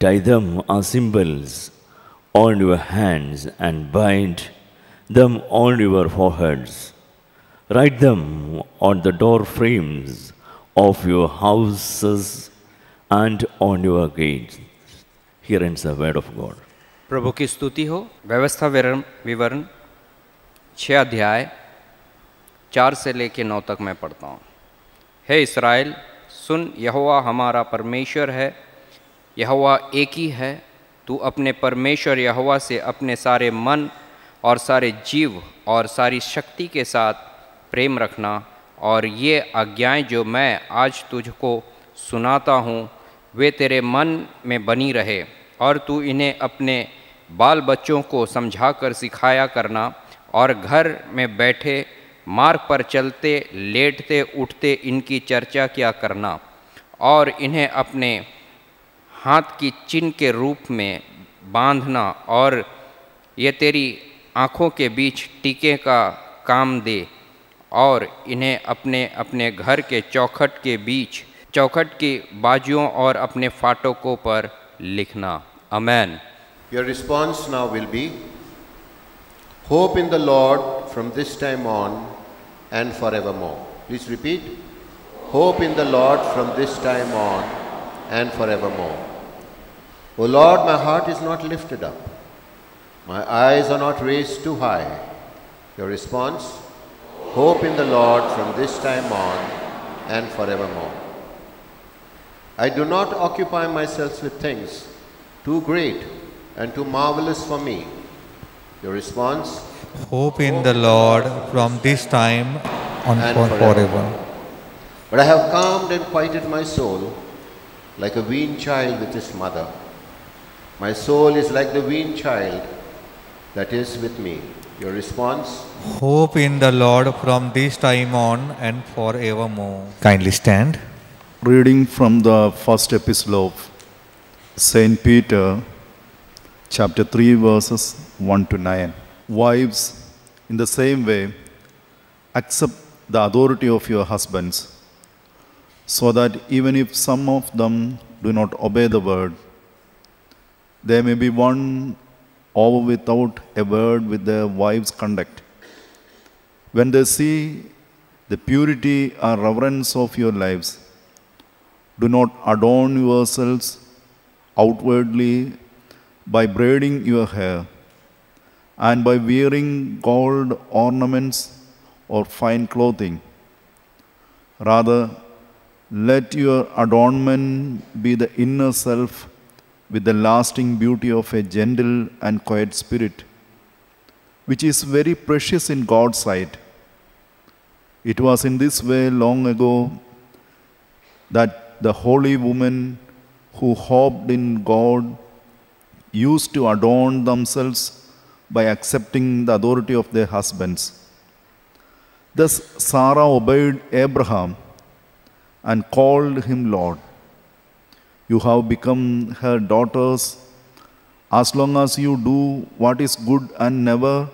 Tie them as symbols on your hands and bind them on your foreheads. Write them on the door frames of your houses and on your gates. Here ends the word of God. प्रभु की स्तुति हो. व्यवस्था विवरण 6 अध्याय 4 से लेकर 9 तक मैं पढ़ता हूँ. हे इस्राएल, सुन, यहोवा हमारा परमेश्वर है. यहोवा एक ही है. तू अपने परमेश्वर यहोवा से अपने सारे मन और सारे जीव और सारी शक्ति के साथ प्रेम रखना, और ये आज्ञाएं जो मैं आज तुझको सुनाता हूँ वे तेरे मन में बनी रहे, और तू इन्हें अपने बाल बच्चों को समझाकर सिखाया करना, और घर में बैठे मार्ग पर चलते लेटते उठते इनकी चर्चा किया करना, और इन्हें अपने हाथ की चिन्ह के रूप में बांधना, और ये तेरी आँखों के बीच टीके का काम दे, और इन्हें अपने अपने घर के चौखट के बीच चौखट की बाजुओं और अपने फाटकों पर लिखना. Amen. Your response now will be, hope in the Lord from this time on and forevermore. Please repeat. Hope in the Lord from this time on and forevermore. O Lord, my heart is not lifted up. My eyes are not raised too high. Your response, hope in the Lord from this time on and forevermore. I do not occupy myself with things too great and too marvelous for me. Your response, hope in the Lord from this time on and forever. But I have calmed and quieted my soul like a weaned child with his mother. My soul is like the weaned child that is with me. Your response? Hope in the Lord from this time on and forevermore. Kindly stand. Reading from the first epistle of Saint Peter, chapter 3, verses 1 to 9. Wives, in the same way, accept the authority of your husbands, so that even if some of them do not obey the word, they may be won over without a word with their wives' conduct. When they see the purity and reverence of your lives, do not adorn yourselves outwardly by braiding your hair and by wearing gold ornaments or fine clothing. Rather, let your adornment be the inner self with the lasting beauty of a gentle and quiet spirit, which is very precious in God's sight. It was in this way long ago that the holy women who hoped in God used to adorn themselves by accepting the authority of their husbands. Thus Sarah obeyed Abraham and called him Lord. You have become her daughters as long as you do what is good and never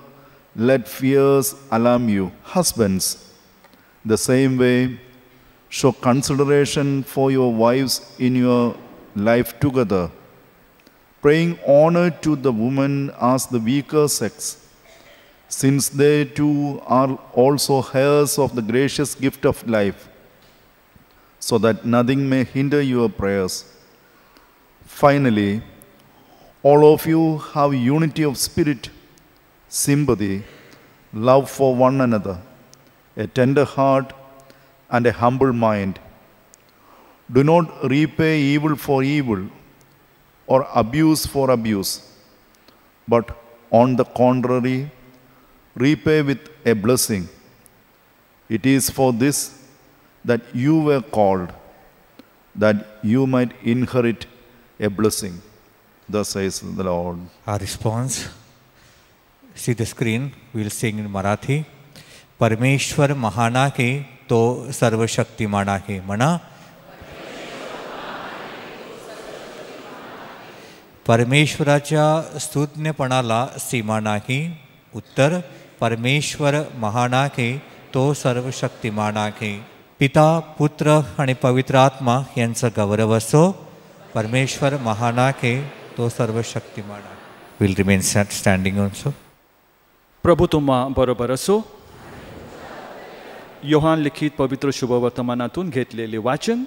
let fears alarm you. Husbands, the same way, show consideration for your wives in your life together, paying honor to the woman as the weaker sex, since they too are also heirs of the gracious gift of life, so that nothing may hinder your prayers. Finally, all of you have unity of spirit, sympathy, love for one another, a tender heart, and a humble mind. Do not repay evil for evil or abuse for abuse, but on the contrary, repay with a blessing. It is for this that you were called, that you might inherit a blessing. Thus says the Lord. Our response. See the screen. We will sing in Marathi. परमेश्वर महान आहे तो सर्वशक्तिमान आहे. म्हणा. परमेश्वराच्या स्तुत्यपणाला सीमा नाही. उत्तर. परमेश्वर महान आहे तो सर्वशक्तिमान आहे. पिता, पुत्र आणि पवित्र आत्मा यांचा गौरव असो. परमेश्वर महान आहे तो सर्वशक्तिमान आहे. Will remain standing also. प्रभू तुम्हा बरोबर असो. योहान लिखित पवित्र शुभवर्तमानातून घेतलेले वाचन.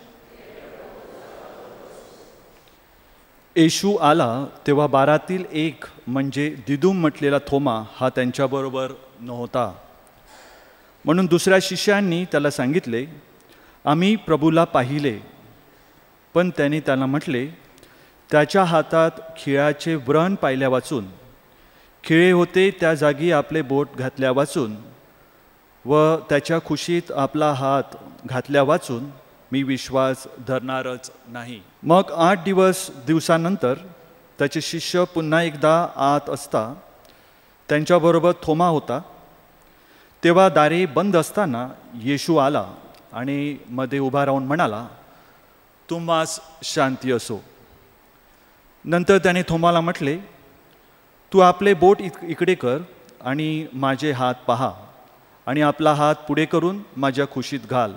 येशू आला तेव्हा 12तील एक म्हणजे दिदुम म्हटलेला थोमा हा त्यांच्याबरोबर नव्हता. म्हणून दुसऱ्या शिष्यांनी त्याला सांगितले, आम्ही प्रभूला पाहिले. पण त्याने त्याला म्हटले, त्याच्या हातात खिळ्याचे व्रण पाहिल्या वाचून, खिळे होते त्या जागी आपले बोट घातल्या वाचून व त्याच्या खुशीत आपला हात घातल्या वाचून मी विश्वास धरणारच नाही. मग 8 दिवसानंतर त्याचे शिष्य पुन्हा एकदा आत असता त्यांच्याबरोबर थोमा होता. तेव्हा दारे बंद असताना येशू आला आणि मध्ये उभा राहून म्हणाला, तुम्हास शांती असो. नंतर त्याने थोमाला म्हटले, तू आपले बोट इकडे कर आणि माझे हात पहा, आणि आपला हात पुढे करून माझ्या खुशीत घाल,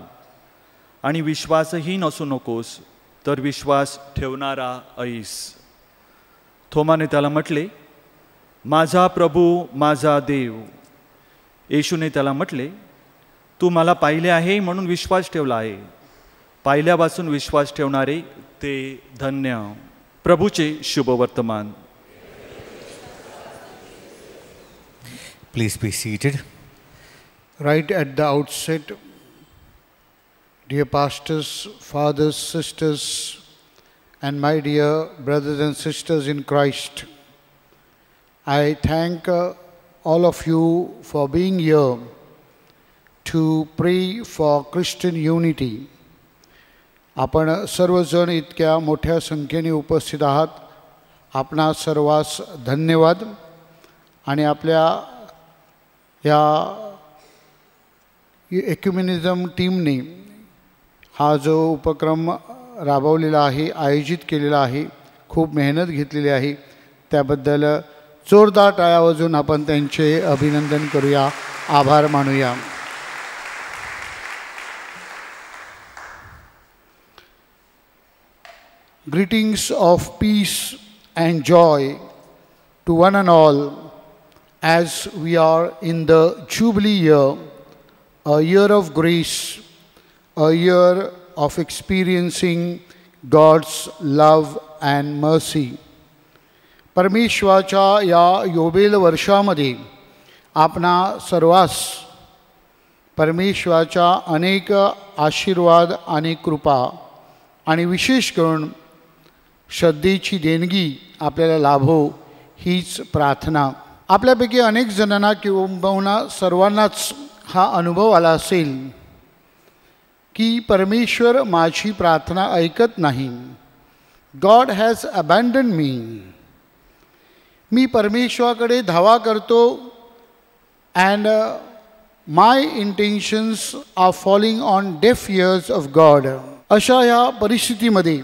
आणि विश्वासहीन असू नकोस तर विश्वास ठेवणारा ऐस. थोमाने त्याला म्हटले, माझा प्रभू, माझा देव. येशूने त्याला म्हटले, तू मला पाहिले आहे म्हणून विश्वास ठेवला आहे. पाहिल्यापासून विश्वास ठेवणारे ते धन्य. प्रभूचे शुभवर्तमान. Please be seated. Right at the outset, dear pastors, fathers, sisters, and my dear brothers and sisters in Christ, I thank all of you for being here to pray for Christian unity. आपण सर्वजण इतक्या मोठ्या संख्येने उपस्थित आहात. आपणा सर्वांस धन्यवाद. आणि आपल्या या एक्युमेनिझम टीमने हा जो उपक्रम राबवलेला आहे, आयोजित केलेला आहे, खूप मेहनत घेतलेली आहे, त्याबद्दल जोरदार टाळ्या वाजवून आपण त्यांचे अभिनंदन करूया, आभार मानूया. Greetings of peace and joy to one and all as we are in the Jubilee year, a year of grace, a year of experiencing God's love and mercy. परमेश्वराच्या या योबेल वर्षामध्ये आपणा सर्वांस परमेश्वराच्या अनेक आशीर्वाद आणि कृपा आणि विशेष करून श्रद्धेची देणगी आपल्याला लाभो हीच प्रार्थना. आपल्यापैकी अनेक जणांना किंवा सर्वांनाच हा अनुभव आला असेल की परमेश्वर माझी प्रार्थना ऐकत नाही. गॉड हॅज अबॅन्डन मी. मी परमेश्वराकडे धावा करतो and my intentions are falling on deaf ears of God. अशा ह्या परिस्थितीमध्ये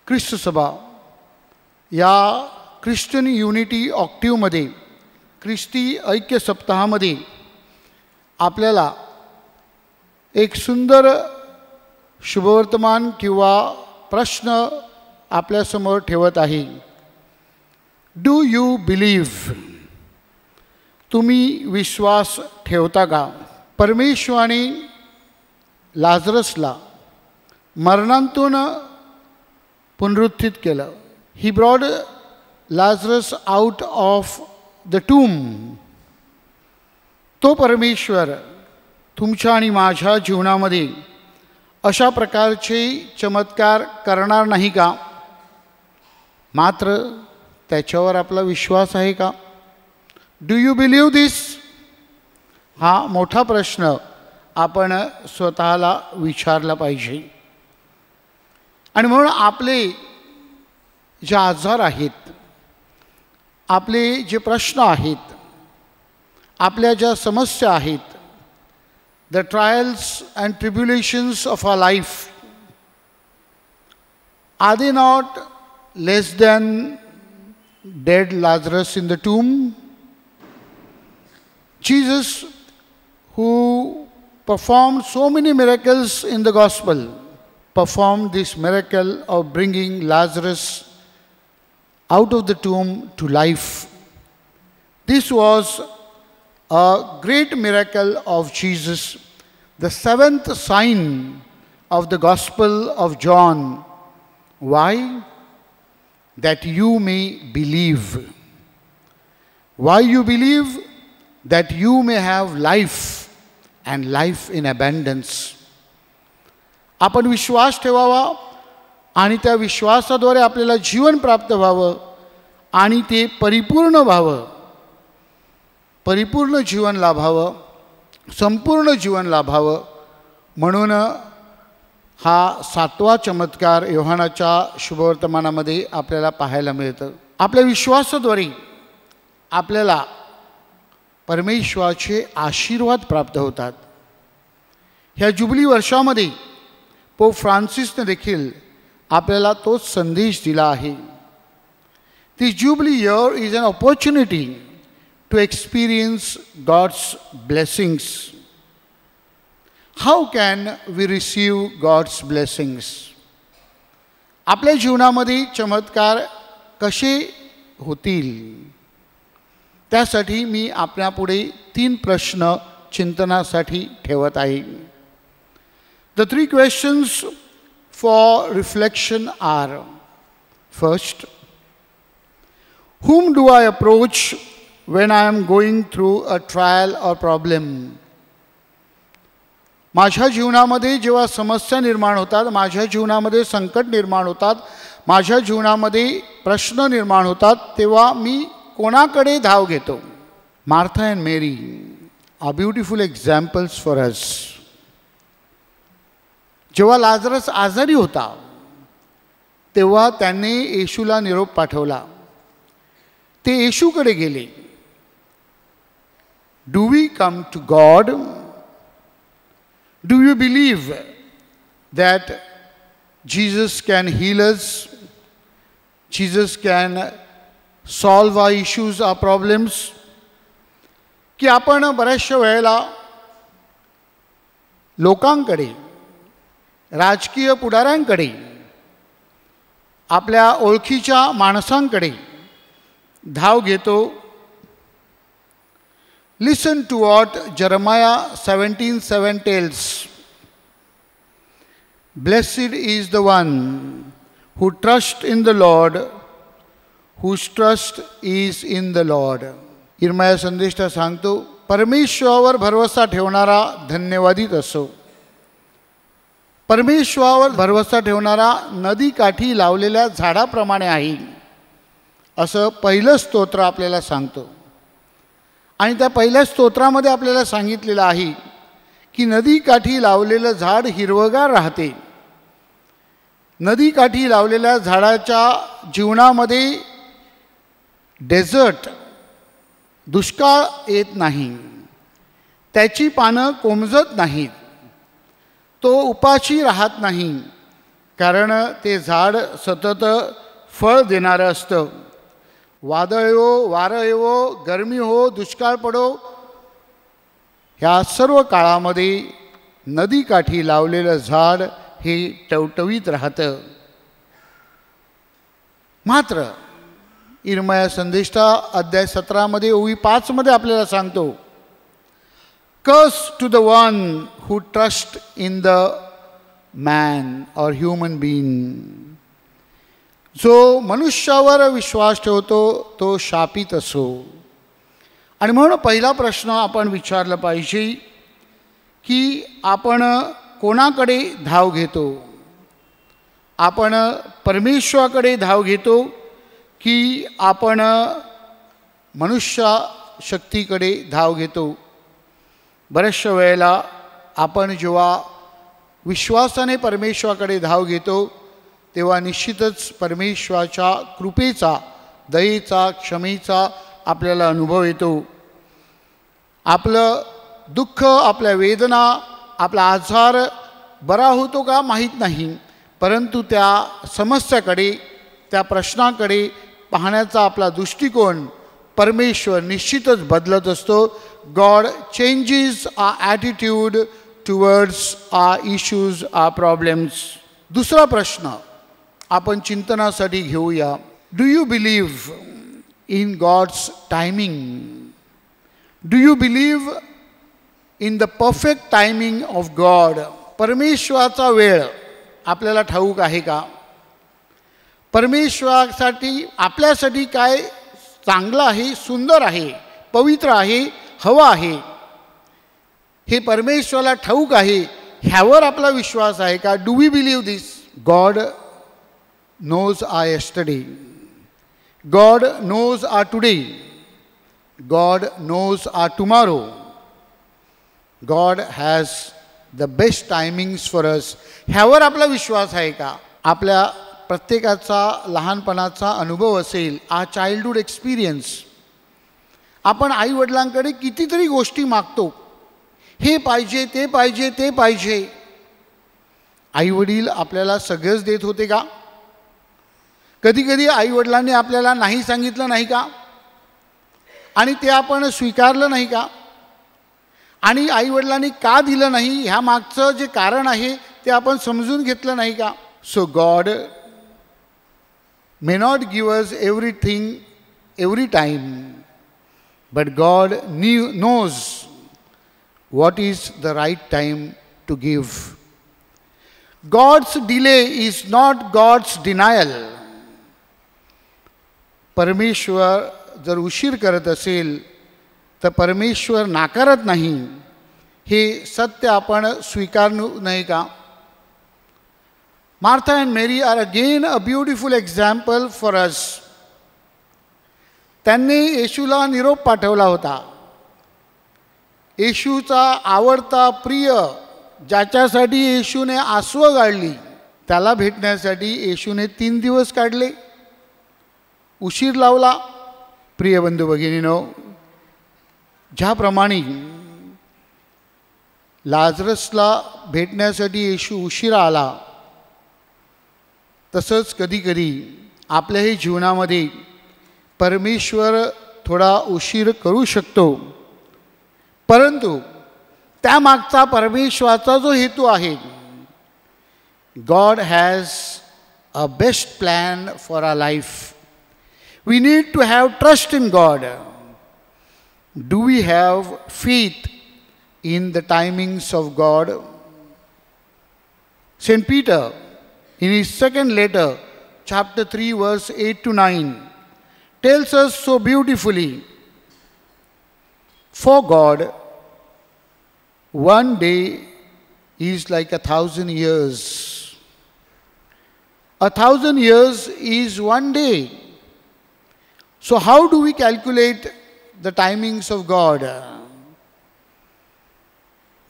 ख्रिस्त सभा या ख्रिश्चन युनिटी ऑक्टिव्हमध्ये, ख्रिस्ती ऐक्य सप्ताहामध्ये आपल्याला एक सुंदर शुभवर्तमान किंवा प्रश्न आपल्यासमोर ठेवत आहे. Do you believe? तुम्ही विश्वास ठेवता का? परमेश्वराने लाजरसला मरणांतून पुनरुत्थित केलं. He brought Lazarus out of the tomb. तो परमेश्वर तुमच्या आणि माझ्या जीवनामध्ये अशा प्रकारचे चमत्कार करणार नाही का? मात्र त्याच्यावर आपला विश्वास आहे का? Do you believe this? हा मोठा प्रश्न आपण स्वतःला विचारला पाहिजे. आणि म्हणून आपले जे आजार आहेत, आपले जे प्रश्न आहेत, आपल्या ज्या समस्या आहेत, the trials and tribulations of our life, are they not less than dead Lazarus in the tomb? Jesus, who performed so many miracles in the gospel, performed this miracle of bringing Lazarus out of the tomb to life. This was a great miracle of Jesus, the seventh sign of the Gospel of John. Why? That you may believe. Why you believe? That you may have life and life in abundance. आपण विश्वास ठेवावा आणि त्या विश्वासाद्वारे आपल्याला जीवन प्राप्त व्हावं आणि ते परिपूर्ण व्हावं, परिपूर्ण जीवन लाभावं, संपूर्ण जीवन लाभावं. म्हणून हा 7वा चमत्कार योहानाच्या शुभवर्तमानामध्ये आपल्याला पाहायला मिळतं. आपल्या विश्वासाद्वारे आपल्याला परमेश्वराचे आशीर्वाद प्राप्त होतात. ह्या जुबली वर्षामध्ये पोप फ्रान्सिसने देखील आपल्याला तोच संदेश दिला आहे. This jubilee year is an opportunity to experience God's blessings. How can we receive God's blessings? आपल्या जीवनामध्ये चमत्कार कसे होतील त्यासाठी मी आपल्यापुढे 3 प्रश्न चिंतनासाठी ठेवत आहे. The 3 questions for reflection are: first, whom do I approach when I am going through a trial or problem? माझ्या जीवनामध्ये जेव्हा समस्या निर्माण होतात, माझ्या जीवनामध्ये संकट निर्माण होतात, माझ्या जीवनामध्ये प्रश्न निर्माण होतात, तेव्हा मी कोणाकडे धाव घेतो? Martha and Mary are beautiful examples for us. जेव्हा लाजरस आजारी होता तेव्हा त्यांनी येशूला निरोप पाठवला. ते येशूकडे गेले. Do we come to God? Do you believe that Jesus can heal us? Jesus can solve our issues, our problems? की आपण बऱ्याचशा वेळेला लोकांकडे, राजकीय पुढाऱ्यांकडे, आपल्या ओळखीच्या माणसांकडे धाव घेतो. Listen to what Jeremiah 17:7 tells. Blessed is the one who trusts in the Lord, whose trust is in the Lord. इर्माया संदेष्टा सांगतो, परमेश्वरावर भरवसा ठेवणारा धन्यवादित असो. परमेश्वरावर भरवसा ठेवणारा नदीकाठी लावलेल्या झाडाप्रमाणे आहे, असं पहिलं स्तोत्र आपल्याला सांगतो. आणि त्या पहिल्या स्तोत्रामध्ये आपल्याला सांगितलेलं आहे की नदीकाठी लावलेलं झाड हिरवगार राहते. नदीकाठी लावलेल्या झाडाच्या जीवनामध्ये डेझर्ट, दुष्काळ येत नाही, त्याची पानं कोमजत नाहीत, तो उपाशी राहत नाही, कारण ते झाड सतत फळ देणारं असतं. वादळ येवो, वारं येवो, गरमी हो, दुष्काळ पडो, ह्या सर्व काळामध्ये नदीकाठी लावलेलं झाड हे टवटवीत राहतं. मात्र इर्माया संदेष्टा अध्याय 17 ओवी 5 आपल्याला सांगतो, curse to the one who trust in the man or human being. जो मनुष्यावर विश्वास ठेवतो तो शापित असो. आणि म्हणून पहिला प्रश्न आपण विचारला पाहिजे की आपण कोणाकडे धाव घेतो? आपण परमेश्वराकडे धाव घेतो की आपण मनुष्य शक्तीकडे धाव घेतो? बऱ्याचशा वेळेला आपण जेव्हा विश्वासाने परमेश्वराकडे धाव घेतो तेव्हा निश्चितच परमेश्वराच्या कृपेचा, दयेचा, क्षमेचा आपल्याला अनुभव येतो. आपलं दुःख, आपल्या वेदना, आपला आजार बरा होतो का माहीत नाही, परंतु त्या समस्याकडे, त्या प्रश्नाकडे पाहण्याचा आपला दृष्टिकोन परमेश्वर निश्चितच बदलत असतो. God changes our attitude towards our issues, our problems. दुसरा प्रश्न आपण चिंतनासाठी घेऊया. Do you believe in God's timing? Do you believe in the perfect timing of God? परमेश्वराचा वेळ आपल्याला ठाऊक आहे का? परमेश्वरासाठी आपल्यासाठी काय चांगलं आहे, सुंदर आहे, पवित्र आहे, हवं आहे, हे परमेश्वराला ठाऊक आहे, ह्यावर आपला विश्वास आहे का? Do we believe this? God knows our yesterday, God knows our today, God knows our tomorrow. God has the best timings for us. ह्यावर आपला विश्वास आहे का? आपल्या प्रत्येकाचा लहानपणाचा अनुभव असेल, आ चाइल्डहूड एक्सपिरियन्स. आपण आईवडिलांकडे कितीतरी गोष्टी मागतो, हे पाहिजे, ते पाहिजे, ते पाहिजे. आईवडील आपल्याला सगळंच देत होते का? कधी कधी आईवडिलांनी आपल्याला नाही सांगितलं नाही का? आणि ते आपण स्वीकारलं नाही का? आणि आईवडिलांनी का दिलं नाही ह्या मागचं जे कारण आहे ते आपण समजून घेतलं नाही का? सो God may not give us everything every time, but God knows what is the right time to give. God's delay is not God's denial. परमेश्वर जर उशीर करत असेल तर परमेश्वर नाकारत नाही, हे सत्य आपण स्वीकारू नये का? Martha and Mary are again a beautiful example for us. त्यांनी येशूला निरोप पाठवला होता. येशूचा आवडता प्रिय, ज्याच्यासाठी येशूने आसवं गाळली, त्याला भेटण्यासाठी येशूने 3 दिवस काढले, उशीर लावला. प्रिय बंधू भगिनीनो, ज्याप्रमाणे लाजरसला भेटण्यासाठी येशू उशिरा आला, तसंच कधीकधी आपल्याही जीवनामध्ये परमेश्वर थोडा उशीर करू शकतो, परंतु त्यामागचा परमेश्वराचा जो हेतू आहे, God has a best plan for our life. We need to have trust in God. Do we have faith in the timings of God? St. Peter, in his second letter, chapter 3, verse 8 to 9, tells us so beautifully, for God, one day is like 1,000 years. 1,000 years is one day. So how do we calculate the timings of God?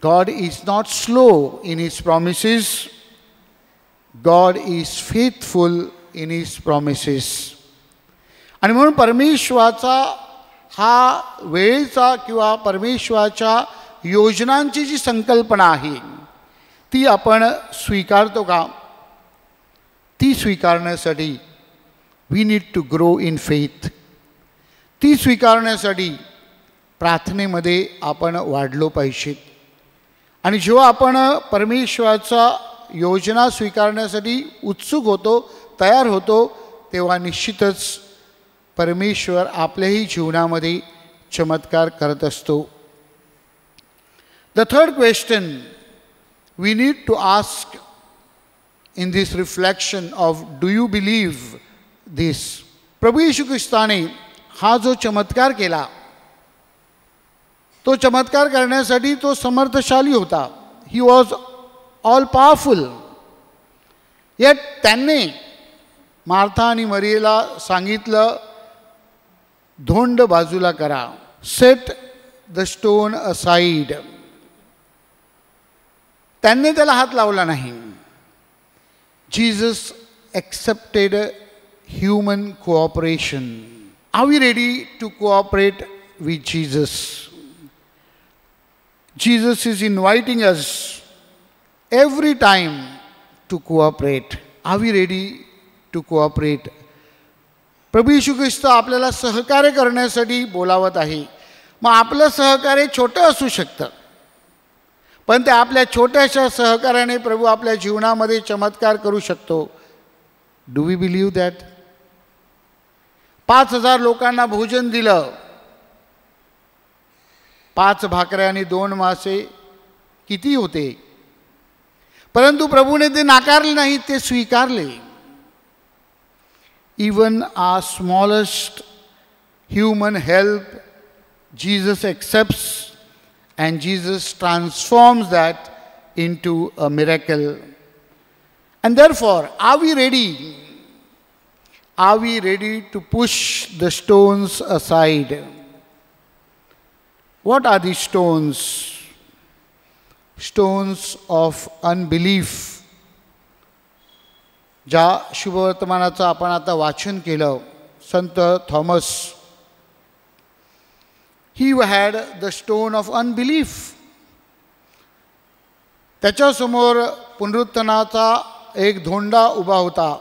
God is not slow in His promises. God is faithful in His promises. आणि म्हणून परमेश्वराचा हा वेळेचा किंवा परमेश्वराच्या योजनांची जी संकल्पना आहे ती आपण स्वीकारतो का? ती स्वीकारण्यासाठी we need to grow in faith. ती स्वीकारण्यासाठी प्रार्थनेमध्ये आपण वाढलो पाहिजे. आणि जेव्हा आपण परमेश्वराचा योजना स्वीकारण्यासाठी उत्सुक होतो, तयार होतो, तेव्हा निश्चितच परमेश्वर आपल्याही जीवनामध्ये चमत्कार करत असतो. The third question we need to ask in this reflection of do you believe this? प्रभू येशू ख्रिस्ताने हा जो चमत्कार केला, तो चमत्कार करण्यासाठी तो समर्थशाली होता. He was all powerful. Yet त्यांनी मार्था आणि मरियेला सांगितलं, धोंड बाजूला करा, सेट द स्टोन असाइड. त्यांनी त्याला हात लावला नाही. Jesus accepted human cooperation. Are we ready to cooperate with Jesus? Jesus is inviting us every time to cooperate. Are we ready to cooperate? प्रभू येशू ख्रिस्त आपल्याला सहकार्य करण्यासाठी बोलावत आहे. मग आपलं सहकार्य छोटं असू शकतं, पण त्या आपल्या छोट्याशा सहकार्याने प्रभू आपल्या जीवनामध्ये चमत्कार करू शकतो. Do we believe that? 5,000 लोकांना भोजन दिलं. 5 भाकऱ्या आणि 2 मासे किती होते? परंतु प्रभूने ते नाकारले नाही, ते स्वीकारले. Even our smallest human help Jesus accepts. And Jesus transforms that into a miracle. And therefore, are we ready? Are we ready to push the stones aside? What are these stones? Stones of unbelief. ज्या शुभवर्तमानाचं आपण आता वाचन केलं, संत Thomas, he had the stone of unbelief. त्याच्यासमोर पुनरुत्थानाचा एक धोंडा उभा होता.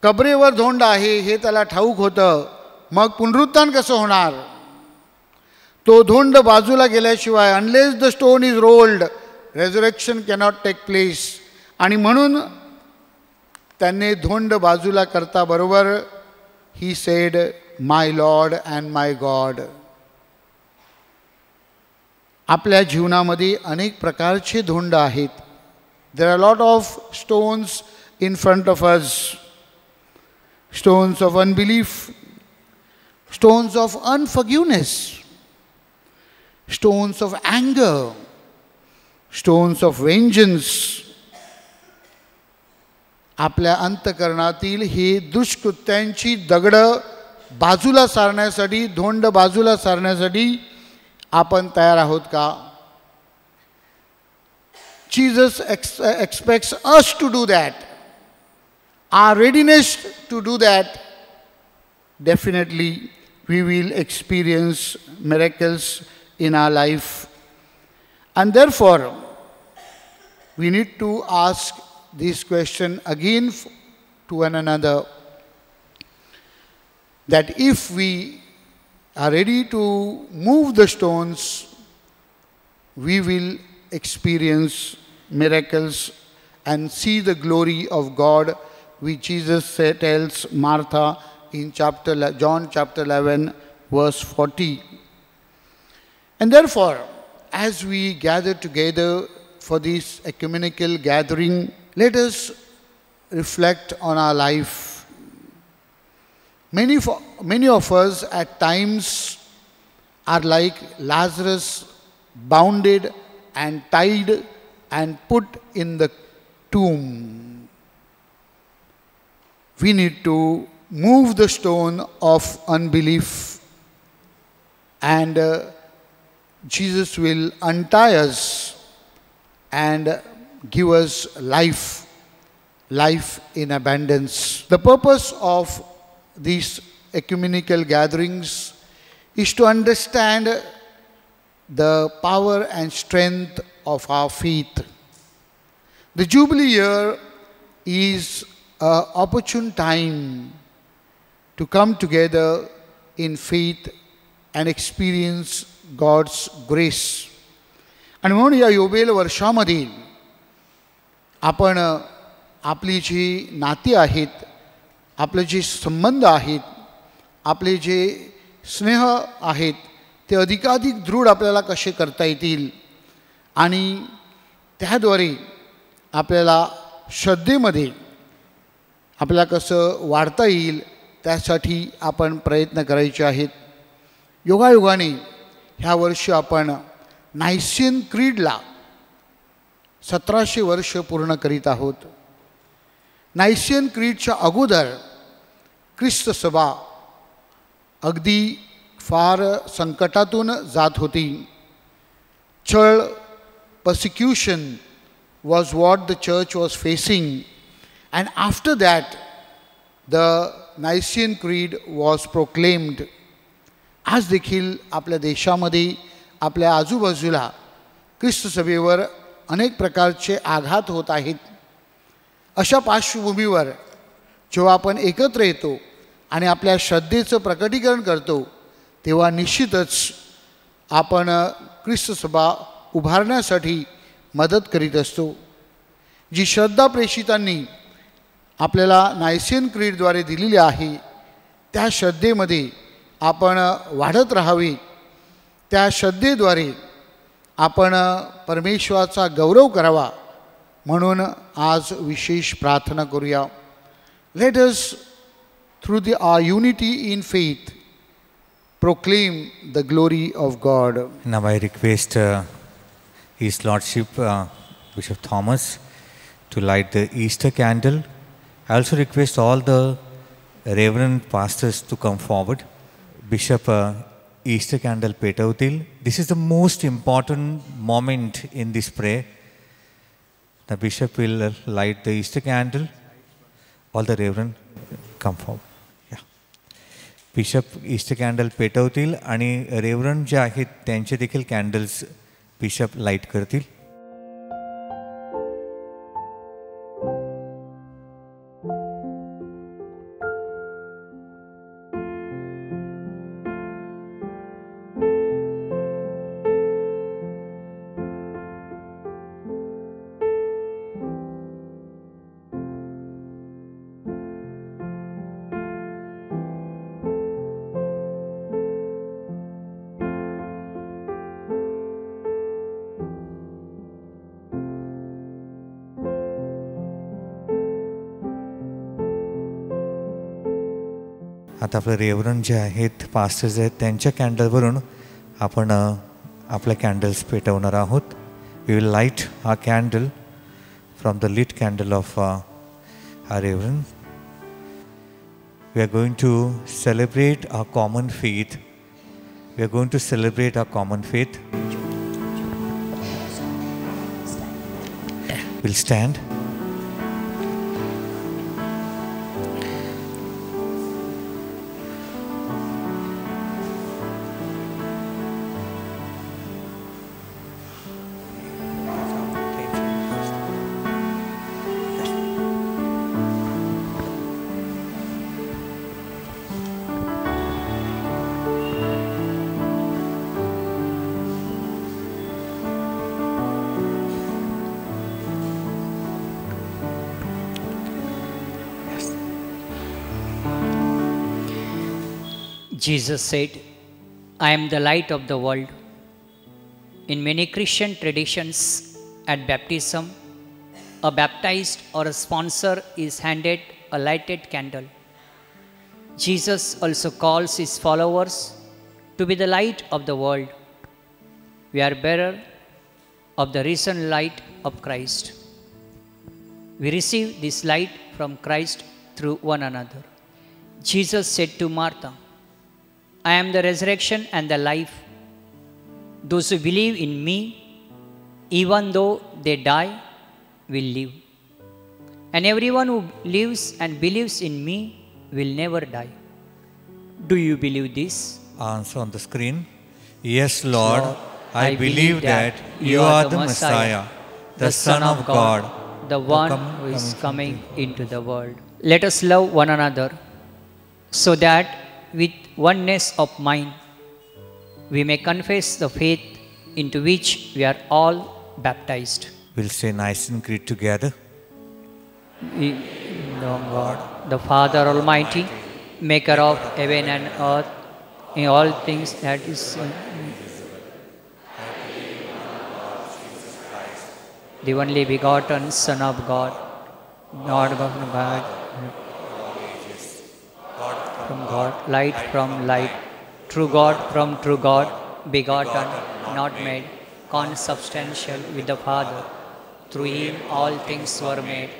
कबरेवर धोंड आहे हे त्याला ठाऊक होतं. मग पुनरुत्थान कसं होणार? तो धोंड बाजूला गेल्याशिवाय, unless the stone is rolled, resurrection cannot take place. आणि म्हणून त्यांनी धोंड बाजूला करता बरोबर he said, my Lord and my God. आपल्या जीवनामध्ये अनेक प्रकारचे धोंड आहेत. There are lot of stones in front of us. Stones of unbelief, stones of unforgiveness, stones of अँगर, स्टोन्स ऑफ वेंजन्स. आपल्या अंतःकरणातील हे दुष्कृत्यांची दगडं बाजूला सारण्यासाठी, धोंड बाजूला सारण्यासाठी आपण तयार आहोत का? Jesus expects us to do that. Our readiness to do that definitely we will experience miracles in our life. And therefore, we need to ask this question again to one another, that if we are ready to move the stones, we will experience miracles and see the glory of God, which Jesus tells Martha in John chapter 11, verse 40. And therefore, as we gather together for this ecumenical gathering, let us reflect on our life. Many of us at times are like Lazarus, bounded and tied and put in the tomb. We need to move the stone of unbelief, and Jesus will untie us and give us life in abundance. The purpose of these ecumenical gatherings is to understand the power and strength of our faith. The Jubilee year is an opportune time to come together in faith and experience God's grace. आणि म्हणून या योबेल वर्षामध्ये आपण आपली जी नाती आहेत, आपले जे संबंध आहेत, आपले जे स्नेह आहेत, ते अधिकाधिक दृढ आपल्याला कसे करता येतील आणि त्याद्वारे आपल्याला श्रद्धेमध्ये आपल्याला कसं वाढता येईल, त्यासाठी आपण प्रयत्न करायचे आहेत. योगायोगाने ह्या वर्षी आपण नायसियन क्रीडला 1700 वर्ष पूर्ण करीत आहोत. नायसियन क्रीडच्या अगोदर ख्रिस्त सभा अगदी फार संकटातून जात होती. छळ, persecution was what the church was facing, and after that the Nicene Creed was proclaimed. आज देखील आपल्या देशामध्ये, आपल्या आजूबाजूला ख्रिस्त सभेवर अनेक प्रकारचे आघात होत आहेत. अशा पार्श्वभूमीवर जेव्हा आपण एकत्र येतो आणि आपल्या श्रद्धेचं प्रकटीकरण करतो, तेव्हा निश्चितच आपण ख्रिस्त सभा उभारण्यासाठी मदत करीत असतो. जी श्रद्धा प्रेषितांनी आपल्याला नायसियन क्रीडद्वारे दिलेली आहे, त्या श्रद्धेमध्ये आपण वाढत राहावे. त्या श्रद्धेद्वारे आपण परमेश्वराचा गौरव करावा, म्हणून आज विशेष प्रार्थना करूया. Let us through our unity in faith proclaim the glory of God. Now I request His Lordship Bishop Thomas to light the Easter candle. I also request all the Reverend Pastors to come forward. Bishop Easter candle petavtil. This is the most important moment in this prayer. The Bishop will light the Easter candle. All the Reverend come forward. Yeah. Bishop Easter candle petavtil आणि Reverend जे आहेत त्यांचे देखील candles Bishop light करतील. आता आपले reverend जे आहेत, pastors आहेत, त्यांच्या कॅन्डलवरून आपण आपल्या कॅन्डल्स पेटवणार आहोत. We will light our candle from the lit candle of our reverend. We are going to celebrate our common faith. We are going to celebrate our common faith. Will stand. Jesus said, I am the light of the world. In many Christian traditions, at baptism, a baptized or a sponsor is handed a lighted candle. Jesus also calls his followers to be the light of the world. We are bearer of the risen light of Christ. We receive this light from Christ through one another. Jesus said to Martha, I am the resurrection and the life. Those who believe in me, even though they die, will live. And everyone who lives and believes in me will never die. Do you believe this? Answer on the screen. Yes, Lord, I believe that you are the Messiah, the Son of God, the one who is coming into the world. Let us love one another, so that with oneness of mind we may confess the faith into which we are all baptized. We'll say Nicene Creed together. We know God, the Father Almighty, maker of heaven and earth, in all things that is the only begotten Son of God, Lord of God, from God, light from light, true God from true God, begotten, not made, consubstantial with the Father. Through him all things were made,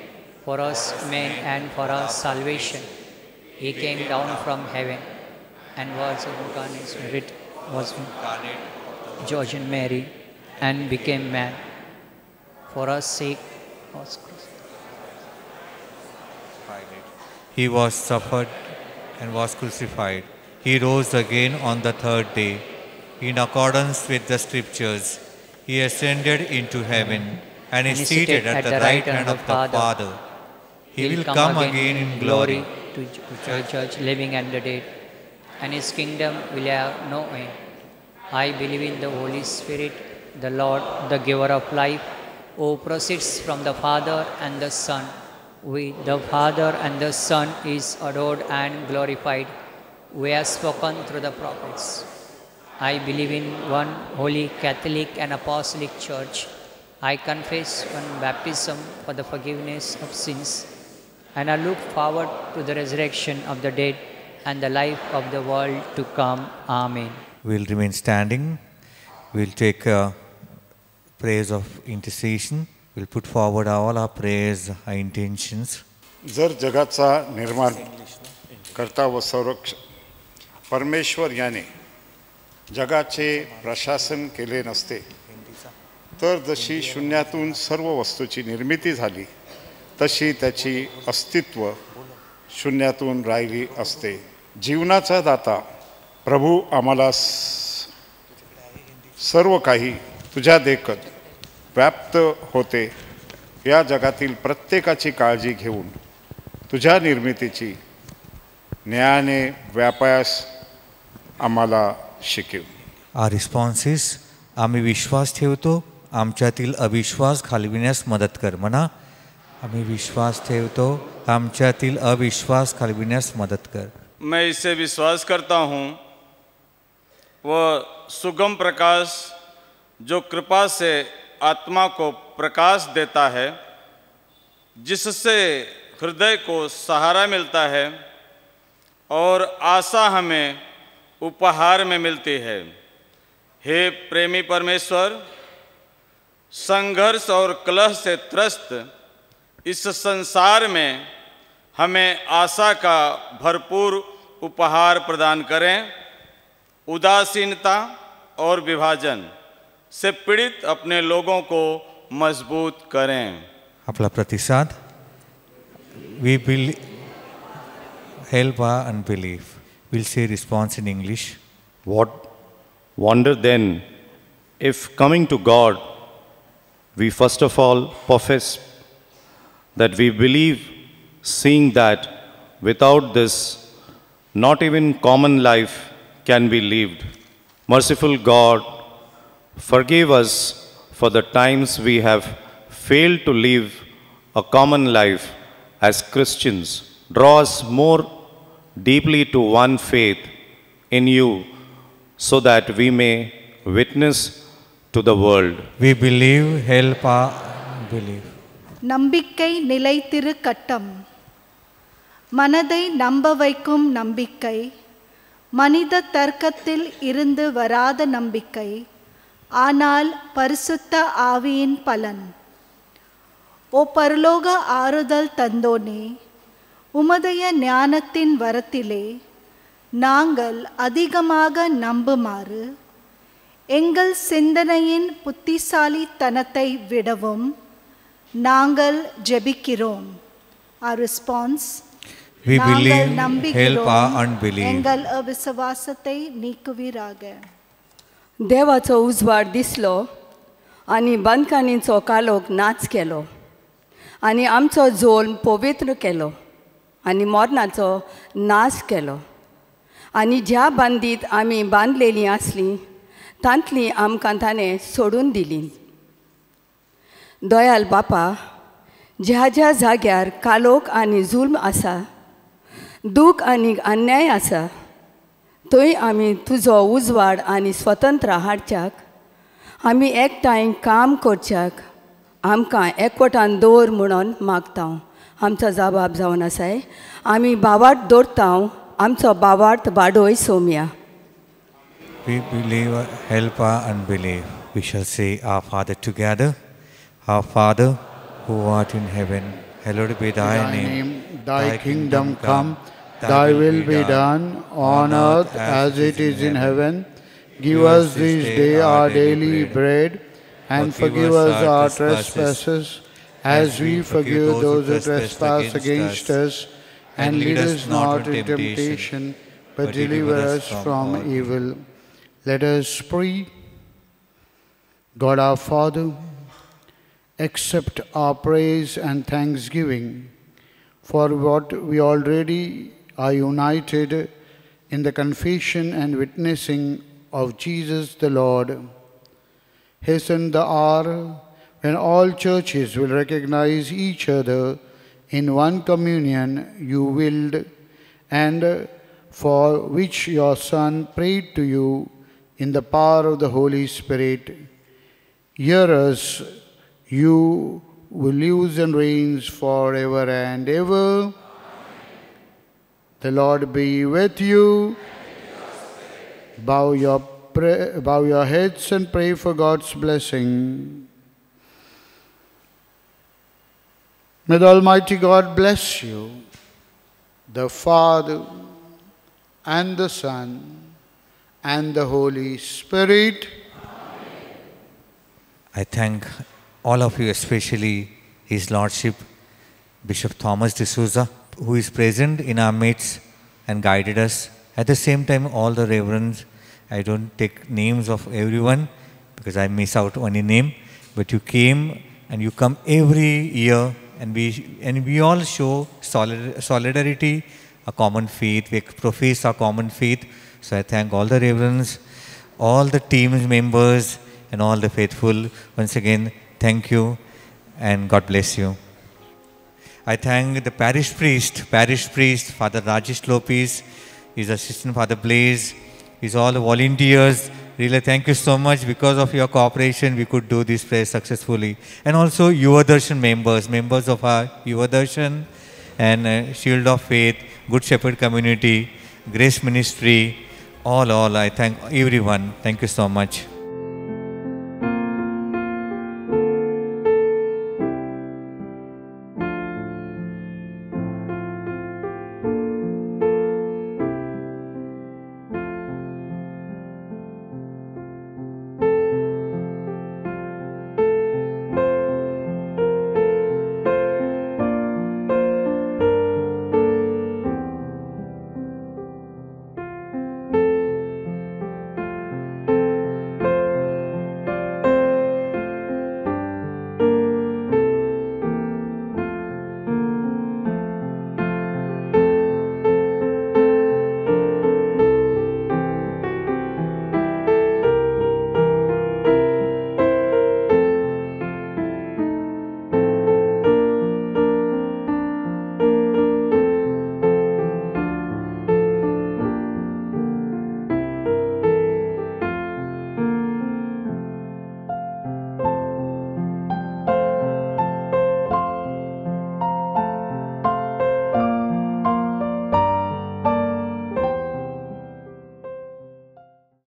for us men and for our salvation. He came down from heaven and was incarnate, was Virgin Mary, and became man. For our sake was crucified. He was suffered and was crucified. He rose again on the third day. In accordance with the scriptures, he ascended into heaven and is seated at the right hand of the Father. He will come again in glory to judge living and the dead, and his kingdom will have no end. I believe in the Holy Spirit, the Lord, the giver of life, who proceeds from the Father and the Son. With the Father and the Son is adored and glorified. We have spoken through the prophets. I believe in one holy Catholic and Apostolic Church. I confess one baptism for the forgiveness of sins, and I look forward to the resurrection of the dead and the life of the world to come. Amen. We'll remain standing. We'll take prayers of intercession. We'll put forward all our prayers, our intentions. जर जगाचा निर्माण करता व संरक्षक परमेश्वर याने जगाचे प्रशासन केले नसते, तर जशी शून्यातून सर्व वस्तूची निर्मिती झाली, तशी त्याची अस्तित्व शून्यातून राहिली असते. जीवनाचा दाता प्रभू, आम्हाला सर्व काही तुझ्या देखत व्याप्त होते. या जगातील प्रत्येकाची काळजी घेऊन तुझ्या निर्मितीची न्यायाने व्यापास आम्हाला शिकव. Our response is, आम्ही विश्वास ठेवतो, आमच्यातील अविश्वास घालविण्यास मदत कर. म्हणा, आम्ही विश्वास ठेवतो, आमच्यातील अविश्वास घालविण्यास मदत कर. मैं इसे विश्वास करता हूँ, वह सुगम प्रकाश जो कृपा से आत्मा को प्रकाश देता है, जिससे हृदय को सहारा मिलता है और आशा हमें उपहार में मिलती है. हे प्रेमी परमेश्वर, संघर्ष और कलह से त्रस्त इस संसार में हमें आशा का भरपूर उपहार प्रदान करें. उदासीनता और विभाजन से पीड़ित अपने लोगों को मजबूत करें. आपला प्रतिसाद. We will help our unbelief. We'll say response in English. What wonder then if coming to God, we first of all profess that we believe, seeing that without this, not even common life can be lived. Merciful God, forgive us for the times we have failed to live a common life as Christians. Draw us more deeply to one faith in you so that we may witness to the world. We believe, help our belief. நம்பிக்கை நிலைத்திரு கட்டம். மனதை நம்ப வைக்கும் நம்பிக்கை, மனித தர்க்கத்தில் இருந்து வராத நம்பிக்கை, ஆனால் பரிசுத்த ஆவியின் பலன். ஓ பரலோக ஆறுதல் தந்தோனே, உமதைய ஞானத்தின் வரத்திலே நாங்கள் அதிகமாக நம்புமாறு எங்கள் சிந்தனையின் புத்திசாலித்தனத்தை விடவும் நாங்கள் ஜெபிக்கிறோம். Our response, We நாங்கள் believe, help நம்புகிறோம், our unbelief. எங்கள் அவிசுவாசத்தை நீக்குவீராக. देवाचो उजवाड दिसलो आनी बंदकानीचो कालोक नाच केलो आनी आमचो झोल पवित्र केलो आनी मोरणाचो नाश केलो आनी ज्या बांदीत आमी बांदलेलीं आसलीं तांतलीं आमकां ताणें सोडून दिलीं. दयाल बापा, ज्या ज्या जाग्यार कालोक आनी जुल्म आसा, दूख आनी अन्याय आसा, थंय आमी तुजो उजवाड आनी स्वतंत्र हाडच्याक, आमी एकठांय काम करच्याक आमकां एकवटान दवर म्हणून मागता. आमचो जबाब जावन आसाय, आमी बावार्थ दवरता, आमचो बावार्थ वाडोय Saumya. We believe, help our unbelief. We shall say our Father together. Our Father, who art in heaven, hallowed be thy name. Thy kingdom come, thy will be done on earth as it is in heaven. Give us this day our daily bread, and forgive us our trespasses, as we forgive those who trespass against us. And lead us not into temptation, but deliver us from evil. Let us pray. God our Father, accept our praise and thanksgiving for what we already are united in the confession and witnessing of Jesus the Lord. Hasten the hour when all churches will recognize each other in one communion you willed, and for which your Son prayed to you in the power of the Holy Spirit. Hear us, you who lives and reigns forever and ever. The Lord be with you. Bow your heads and pray for God's blessing. May the Almighty God bless you, the Father and the Son and the Holy Spirit. I thank all of you, especially His Lordship, Bishop Thomas D'Souza, who is present in our midst and guided us. At the same time, all the reverends, I don't take names of everyone because I miss out on a name, but you came and you come every year, and we all show solidarity, a common faith, we profess our common faith. So I thank all the reverends, all the team members, and all the faithful. Once again, thank you and God bless you. I thank the parish priest, Father Rajesh Lopez, his assistant Father Blaze, his all the volunteers. Really, thank you so much. Because of your cooperation, we could do this prayer successfully. And also Yuva Darshan members of our Yuva Darshan and Shield of Faith, Good Shepherd Community, Grace Ministry, all. I thank everyone. Thank you so much.